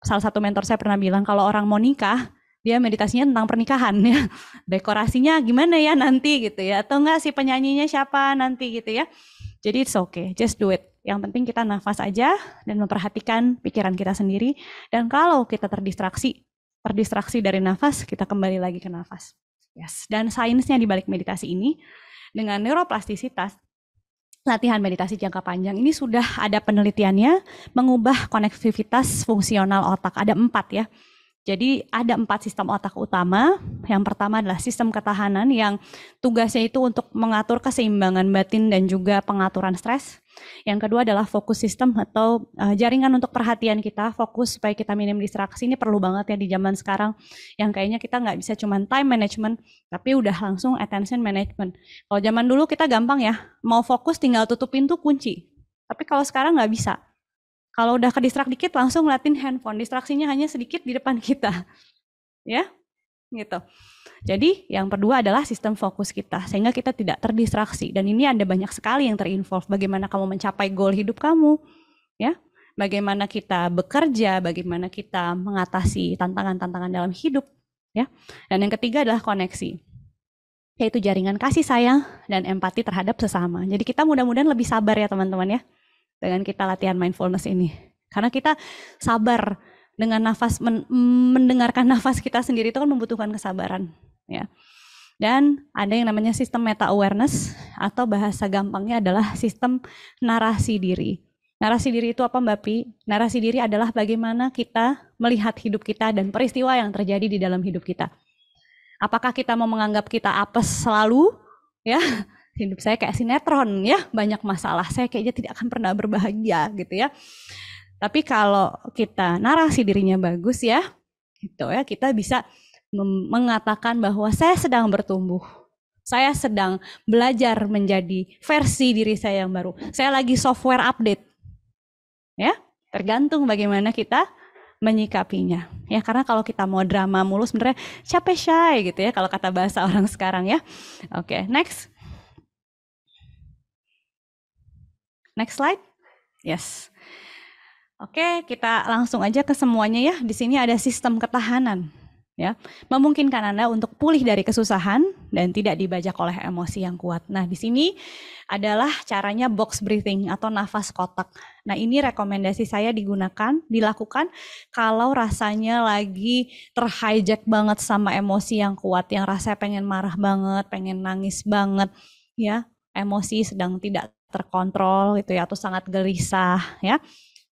Salah satu mentor saya pernah bilang kalau orang mau nikah, dia meditasinya tentang pernikahan ya, dekorasinya gimana ya nanti gitu ya, atau enggak si penyanyinya siapa nanti gitu ya. Jadi it's okay, just do it. Yang penting kita nafas aja dan memperhatikan pikiran kita sendiri. Dan kalau kita terdistraksi dari nafas, kita kembali lagi ke nafas. Yes. Dan sainsnya di balik meditasi ini, dengan neuroplastisitas, latihan meditasi jangka panjang ini sudah ada penelitiannya mengubah konektivitas fungsional otak. Ada 4 ya. Jadi ada 4 sistem otak utama. Yang pertama adalah sistem ketahanan yang tugasnya itu untuk mengatur keseimbangan batin dan juga pengaturan stres. Yang kedua adalah fokus sistem atau jaringan untuk perhatian kita, fokus supaya kita minim distraksi. Ini perlu banget ya di zaman sekarang yang kayaknya kita nggak bisa cuma time management, tapi udah langsung attention management. Kalau zaman dulu kita gampang ya, mau fokus tinggal tutup pintu kunci. Tapi kalau sekarang nggak bisa. Kalau udah kedistrak dikit langsung ngeliatin handphone, distraksinya hanya sedikit di depan kita. Ya, gitu. Jadi yang kedua adalah sistem fokus kita, sehingga kita tidak terdistraksi. Dan ini ada banyak sekali yang terinvolve. Bagaimana kamu mencapai goal hidup kamu, ya? Bagaimana kita bekerja, bagaimana kita mengatasi tantangan-tantangan dalam hidup, ya. Dan yang ketiga adalah koneksi, yaitu jaringan kasih sayang dan empati terhadap sesama. Jadi kita mudah-mudahan lebih sabar ya teman-teman ya, dengan kita latihan mindfulness ini. Karena kita sabar dengan nafas, mendengarkan nafas kita sendiri itu kan membutuhkan kesabaran. Ya. Dan ada yang namanya sistem meta awareness atau bahasa gampangnya adalah sistem narasi diri. Narasi diri itu apa Mbak Pi? Narasi diri adalah bagaimana kita melihat hidup kita dan peristiwa yang terjadi di dalam hidup kita. Apakah kita mau menganggap kita apes selalu? Ya, hidup saya kayak sinetron ya, banyak masalah, saya kayaknya tidak akan pernah berbahagia gitu ya. Tapi kalau kita narasi dirinya bagus ya, gitu ya, kita bisa mengatakan bahwa saya sedang bertumbuh. Saya sedang belajar menjadi versi diri saya yang baru. Saya lagi software update. Ya, tergantung bagaimana kita menyikapinya. Ya, karena kalau kita mau drama mulu sebenarnya capek shy gitu ya kalau kata bahasa orang sekarang ya. Oke, next. Next slide. Yes. Oke, kita langsung aja ke semuanya ya. Di sini ada sistem ketahanan. Ya, memungkinkan Anda untuk pulih dari kesusahan dan tidak dibajak oleh emosi yang kuat. Nah, di sini adalah caranya box breathing atau nafas kotak. Nah, ini rekomendasi saya dilakukan kalau rasanya lagi terhijack banget sama emosi yang kuat, yang rasanya pengen marah banget, pengen nangis banget, ya, emosi sedang tidak terkontrol gitu ya, atau sangat gelisah ya.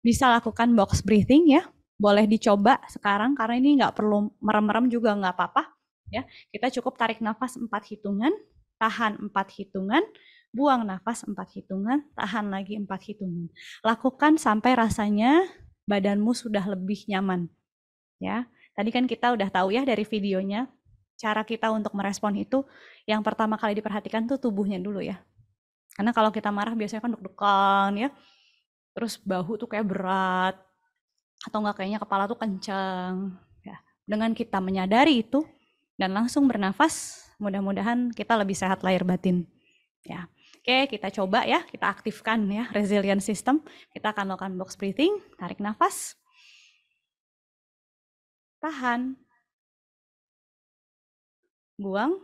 Bisa lakukan box breathing ya. Boleh dicoba sekarang karena ini nggak perlu merem-merem juga nggak apa-apa ya. Kita cukup tarik nafas 4 hitungan, tahan 4 hitungan, buang nafas 4 hitungan, tahan lagi 4 hitungan. Lakukan sampai rasanya badanmu sudah lebih nyaman. Ya. Tadi kan kita udah tahu ya dari videonya cara kita untuk merespon itu yang pertama kali diperhatikan tuh tubuhnya dulu ya. Karena kalau kita marah biasanya kan deg-degan ya. Terus bahu tuh kayak berat atau enggak kayaknya kepala tuh kencang ya. Dengan kita menyadari itu dan langsung bernafas, mudah-mudahan kita lebih sehat lahir batin ya. Oke, kita coba ya, kita aktifkan ya resilience system. Kita akan lakukan box breathing, tarik nafas, tahan, buang,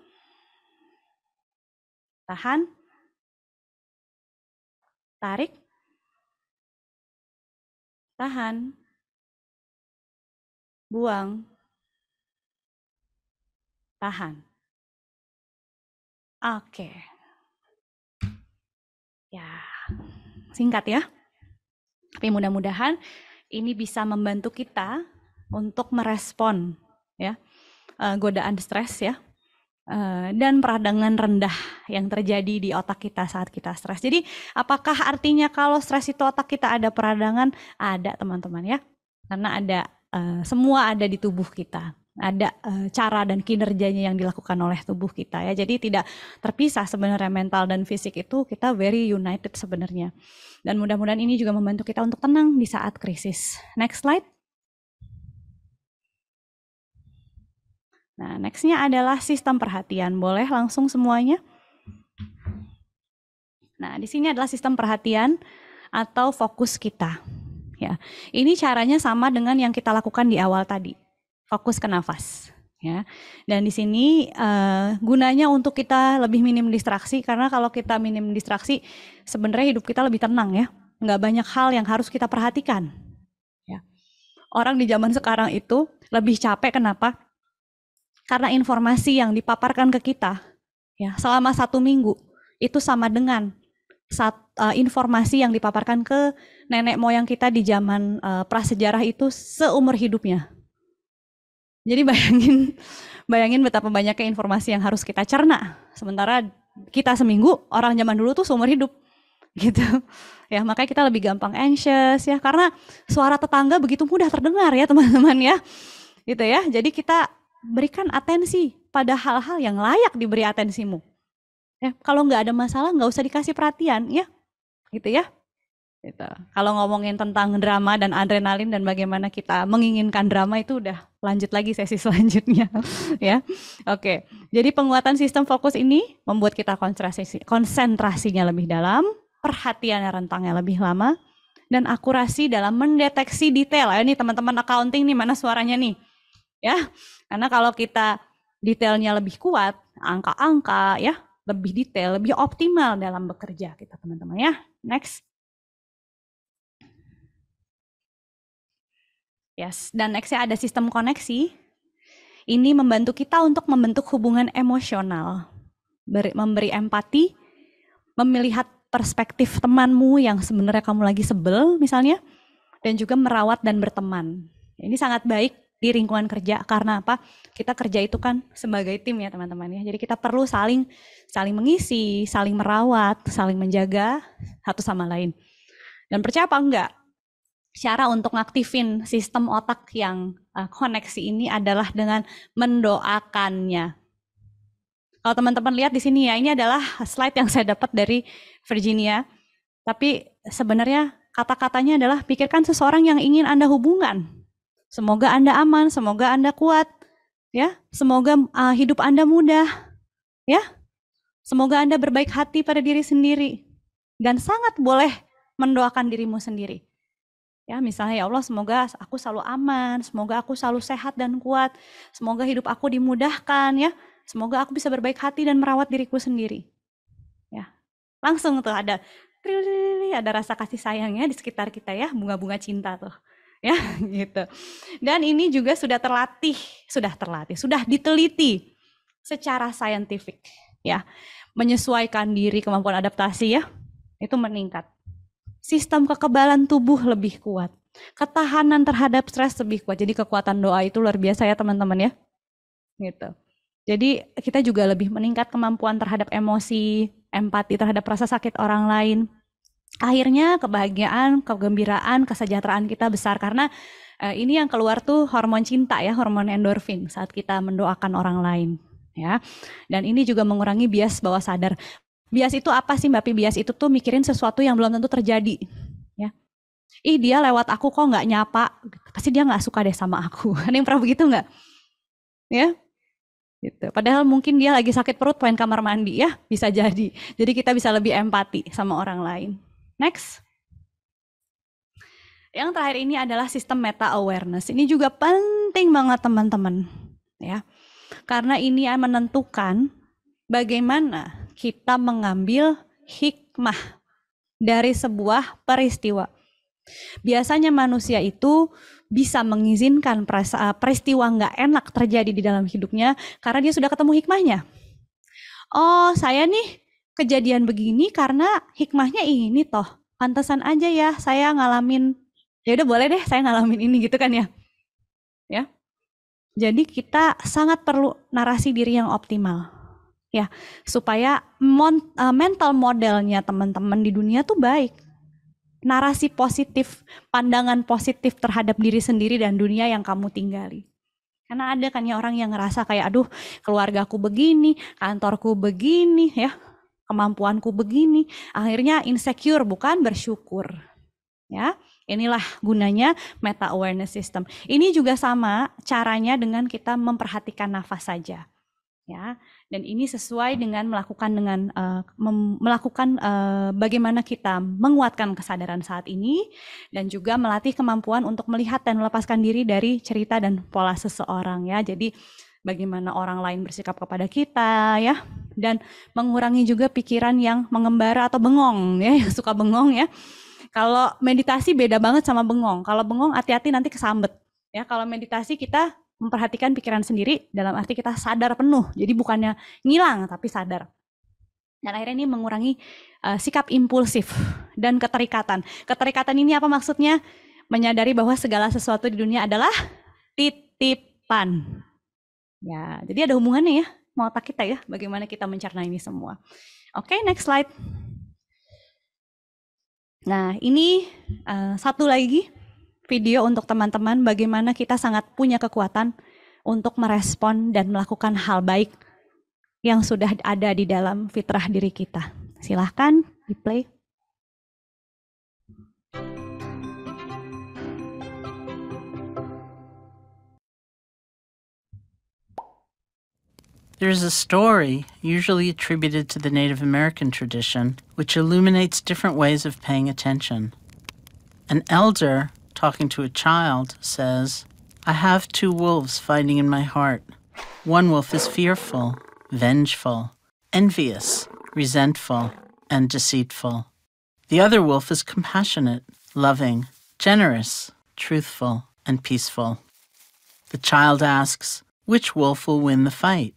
tahan, tarik, tahan, buang, tahan. Oke. Ya, singkat ya. Tapi mudah-mudahan ini bisa membantu kita untuk merespon ya godaan stres ya. dan peradangan rendah yang terjadi di otak kita saat kita stres. Jadi apakah artinya kalau stres itu otak kita ada peradangan? Ada teman-teman ya, karena ada semua ada di tubuh kita. Ada cara dan kinerjanya yang dilakukan oleh tubuh kita ya. Jadi tidak terpisah sebenarnya mental dan fisik itu, kita very united sebenarnya. Dan mudah-mudahan ini juga membantu kita untuk tenang di saat krisis. Next slide. Nah, nextnya adalah sistem perhatian. Boleh langsung semuanya? Nah, di sini adalah sistem perhatian atau fokus kita. Ya, ini caranya sama dengan yang kita lakukan di awal tadi. Fokus ke nafas. Ya, dan di sini gunanya untuk kita lebih minim distraksi, karena kalau kita minim distraksi, sebenarnya hidup kita lebih tenang ya. Nggak banyak hal yang harus kita perhatikan. Ya. Orang di zaman sekarang itu lebih capek, kenapa? Karena informasi yang dipaparkan ke kita ya selama 1 minggu itu sama dengan informasi yang dipaparkan ke nenek moyang kita di zaman prasejarah itu seumur hidupnya. Jadi bayangin betapa banyaknya informasi yang harus kita cerna. Sementara kita seminggu, orang zaman dulu tuh seumur hidup gitu. Ya, makanya kita lebih gampang anxious ya, karena suara tetangga begitu mudah terdengar ya teman-teman ya. Gitu ya. Jadi kita berikan atensi pada hal-hal yang layak diberi atensimu. Ya, kalau nggak ada masalah nggak usah dikasih perhatian ya, gitu ya. Gitu. Kalau ngomongin tentang drama dan adrenalin dan bagaimana kita menginginkan drama itu udah lanjut lagi sesi selanjutnya ya. Oke, jadi penguatan sistem fokus ini membuat kita konsentrasinya lebih dalam, perhatiannya rentangnya lebih lama, dan akurasi dalam mendeteksi detail. Ini teman-teman accounting nih, mana suaranya nih? Ya, karena kalau kita detailnya lebih kuat, angka-angka ya, lebih detail, lebih optimal dalam bekerja kita teman-teman ya. Next. Yes, dan nextnya ada sistem koneksi. Ini membantu kita untuk membentuk hubungan emosional, memberi empati, melihat perspektif temanmu yang sebenarnya kamu lagi sebel misalnya, dan juga merawat dan berteman. Ini sangat baik di lingkungan kerja, karena apa? Kita kerja itu kan sebagai tim ya teman-teman ya. Jadi kita perlu saling mengisi, saling merawat, saling menjaga satu sama lain. Dan percaya apa enggak? Cara untuk ngaktifin sistem otak yang koneksi ini adalah dengan mendoakannya. Kalau teman-teman lihat di sini ya, ini adalah slide yang saya dapat dari Virginia. Tapi sebenarnya kata-katanya adalah pikirkan seseorang yang ingin Anda hubungan. Semoga Anda aman, semoga Anda kuat, ya. Semoga hidup Anda mudah, ya. Semoga Anda berbaik hati pada diri sendiri. Dan sangat boleh mendoakan dirimu sendiri. Ya, misalnya ya Allah, semoga aku selalu aman, semoga aku selalu sehat dan kuat, semoga hidup aku dimudahkan ya, semoga aku bisa berbaik hati dan merawat diriku sendiri. Ya, langsung tuh ada rasa kasih sayangnya di sekitar kita ya, bunga-bunga cinta tuh. Ya, gitu. Dan ini juga sudah diteliti secara saintifik ya. Menyesuaikan diri, kemampuan adaptasi ya, itu meningkat. Sistem kekebalan tubuh lebih kuat. Ketahanan terhadap stres lebih kuat. Jadi kekuatan doa itu luar biasa ya teman-teman ya. Gitu. Jadi kita juga lebih meningkat kemampuan terhadap emosi, empati terhadap rasa sakit orang lain. Akhirnya kebahagiaan, kegembiraan, kesejahteraan kita besar, karena ini yang keluar tuh hormon cinta ya, hormon endorfin saat kita mendoakan orang lain ya. Dan ini juga mengurangi bias bawah sadar. Bias itu apa sih Mbak Pi? Bias itu tuh mikirin sesuatu yang belum tentu terjadi. Ya. Ih, dia lewat aku kok nggak nyapa, pasti dia nggak suka deh sama aku. Ada yang pernah begitu nggak? Ya, gitu. Padahal mungkin dia lagi sakit perut, pengen kamar mandi ya, bisa jadi. Jadi kita bisa lebih empati sama orang lain. Next. Yang terakhir ini adalah sistem meta awareness. Ini juga penting banget teman-teman, ya. Karena ini menentukan bagaimana kita mengambil hikmah dari sebuah peristiwa. Biasanya manusia itu bisa mengizinkan peristiwa nggak enak terjadi di dalam hidupnya karena dia sudah ketemu hikmahnya. Oh, saya nih kejadian begini karena hikmahnya ini toh. Pantesan aja ya saya ngalamin. Ya udah boleh deh saya ngalamin ini gitu kan ya. Ya. Jadi kita sangat perlu narasi diri yang optimal. ya, supaya mental modelnya teman-teman di dunia tuh baik. Narasi positif, pandangan positif terhadap diri sendiri dan dunia yang kamu tinggali. Karena ada kan ya orang yang ngerasa kayak, aduh keluargaku begini, kantorku begini, ya kemampuanku begini. Akhirnya insecure, bukan bersyukur. Ya, inilah gunanya meta awareness system. Ini juga sama caranya dengan kita memperhatikan nafas saja. Ya, dan ini sesuai dengan melakukan bagaimana kita menguatkan kesadaran saat ini dan juga melatih kemampuan untuk melihat dan melepaskan diri dari cerita dan pola seseorang ya. Jadi bagaimana orang lain bersikap kepada kita ya, dan mengurangi juga pikiran yang mengembara atau bengong ya, yang suka bengong ya. Kalau meditasi beda banget sama bengong. Kalau bengong hati-hati nanti kesambet ya. Kalau meditasi kita memperhatikan pikiran sendiri dalam arti kita sadar penuh. Jadi bukannya ngilang tapi sadar. Dan akhirnya ini mengurangi sikap impulsif dan keterikatan. Keterikatan ini apa maksudnya? Menyadari bahwa segala sesuatu di dunia adalah titipan. Ya, jadi ada hubungannya ya, mau otak kita ya, bagaimana kita mencerna ini semua. Oke, next slide. Nah, ini satu lagi video untuk teman-teman bagaimana kita sangat punya kekuatan untuk merespon dan melakukan hal baik yang sudah ada di dalam fitrah diri kita. Silahkan di-play. There is a story, usually attributed to the Native American tradition, which illuminates different ways of paying attention. An elder talking to a child, says, "I have 2 wolves fighting in my heart. One wolf is fearful, vengeful, envious, resentful, and deceitful. The other wolf is compassionate, loving, generous, truthful, and peaceful." The child asks, "Which wolf will win the fight?"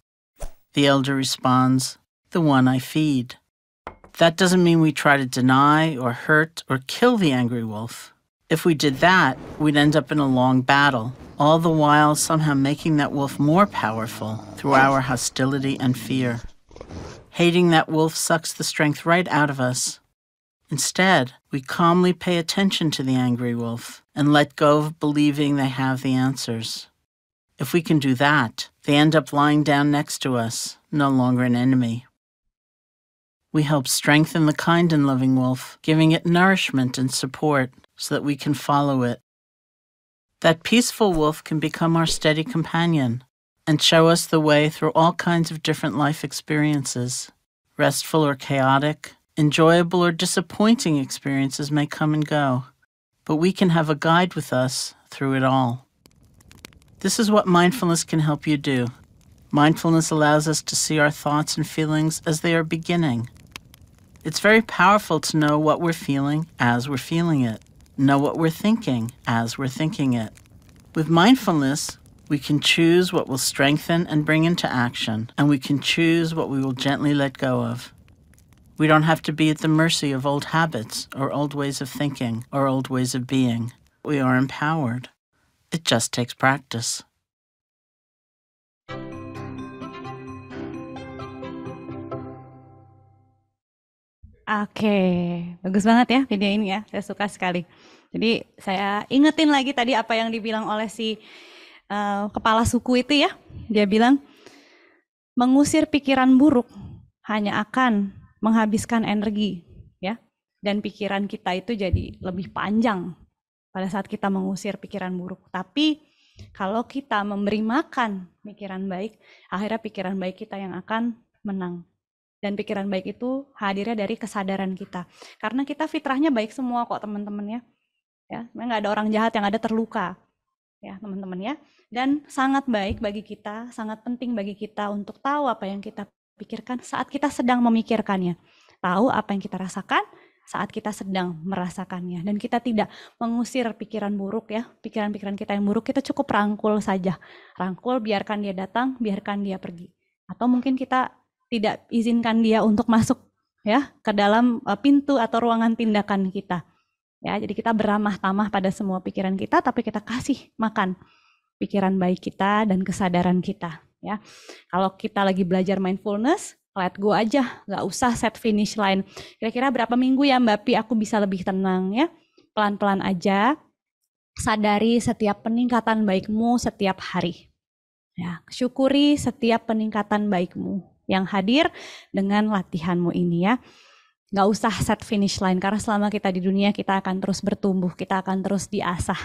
The elder responds, "The one I feed." That doesn't mean we try to deny or hurt or kill the angry wolf. If we did that, we'd end up in a long battle, all the while somehow making that wolf more powerful through our hostility and fear. Hating that wolf sucks the strength right out of us. Instead, we calmly pay attention to the angry wolf and let go of believing they have the answers. If we can do that, they end up lying down next to us, no longer an enemy. We help strengthen the kind and loving wolf, giving it nourishment and support so that we can follow it. That peaceful wolf can become our steady companion and show us the way through all kinds of different life experiences. Restful or chaotic, enjoyable or disappointing experiences may come and go, but we can have a guide with us through it all. This is what mindfulness can help you do. Mindfulness allows us to see our thoughts and feelings as they are beginning. It's very powerful to know what we're feeling as we're feeling it, know what we're thinking as we're thinking it. With mindfulness, we can choose what will strengthen and bring into action, and we can choose what we will gently let go of. We don't have to be at the mercy of old habits or old ways of thinking or old ways of being. We are empowered. It just takes practice. Oke, bagus banget ya video ini ya, saya suka sekali. Jadi saya ingetin lagi tadi apa yang dibilang oleh si kepala suku itu ya. Dia bilang, mengusir pikiran buruk hanya akan menghabiskan energi ya. Dan pikiran kita itu jadi lebih panjang pada saat kita mengusir pikiran buruk. Tapi kalau kita memberi makan pikiran baik, akhirnya pikiran baik kita yang akan menang. Dan pikiran baik itu hadirnya dari kesadaran kita. Karena kita fitrahnya baik semua kok teman-teman ya. Ya, nggak ada orang jahat yang ada terluka. Ya teman-teman ya. Dan sangat baik bagi kita, sangat penting bagi kita untuk tahu apa yang kita pikirkan saat kita sedang memikirkannya. Tahu apa yang kita rasakan saat kita sedang merasakannya. Dan kita tidak mengusir pikiran buruk ya. Pikiran-pikiran kita yang buruk kita cukup rangkul saja. Rangkul, biarkan dia datang, biarkan dia pergi. Atau mungkin kita tidak izinkan dia untuk masuk ya ke dalam pintu atau ruangan tindakan kita. Ya, jadi kita beramah tamah pada semua pikiran kita, tapi kita kasih makan pikiran baik kita dan kesadaran kita. Ya, kalau kita lagi belajar mindfulness, let go aja, nggak usah set finish line. Kira-kira berapa minggu ya Mbak Pi aku bisa lebih tenang ya? Pelan-pelan aja, sadari setiap peningkatan baikmu setiap hari. Ya, syukuri setiap peningkatan baikmu yang hadir dengan latihanmu ini ya. Nggak usah set finish line, karena selama kita di dunia kita akan terus bertumbuh, kita akan terus diasah.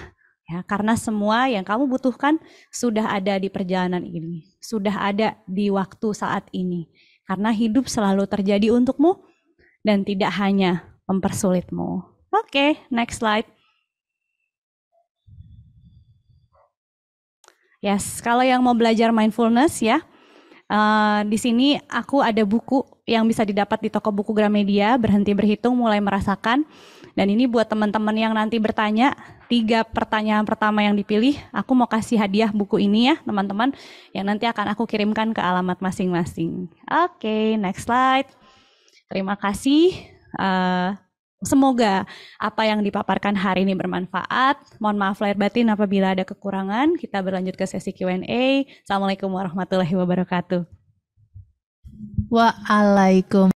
Ya, karena semua yang kamu butuhkan sudah ada di perjalanan ini, sudah ada di waktu saat ini. Karena hidup selalu terjadi untukmu dan tidak hanya mempersulitmu. Oke, next slide. Yes, kalau yang mau belajar mindfulness ya, di sini aku ada buku yang bisa didapat di toko buku Gramedia, Berhenti Berhitung Mulai Merasakan. Dan ini buat teman-teman yang nanti bertanya, 3 pertanyaan pertama yang dipilih, aku mau kasih hadiah buku ini ya teman-teman, yang nanti akan aku kirimkan ke alamat masing-masing. Oke, next slide. Terima kasih. Semoga apa yang dipaparkan hari ini bermanfaat. Mohon maaf lahir batin apabila ada kekurangan. Kita berlanjut ke sesi Q&A. Assalamualaikum warahmatullahi wabarakatuh. Waalaikumsalam.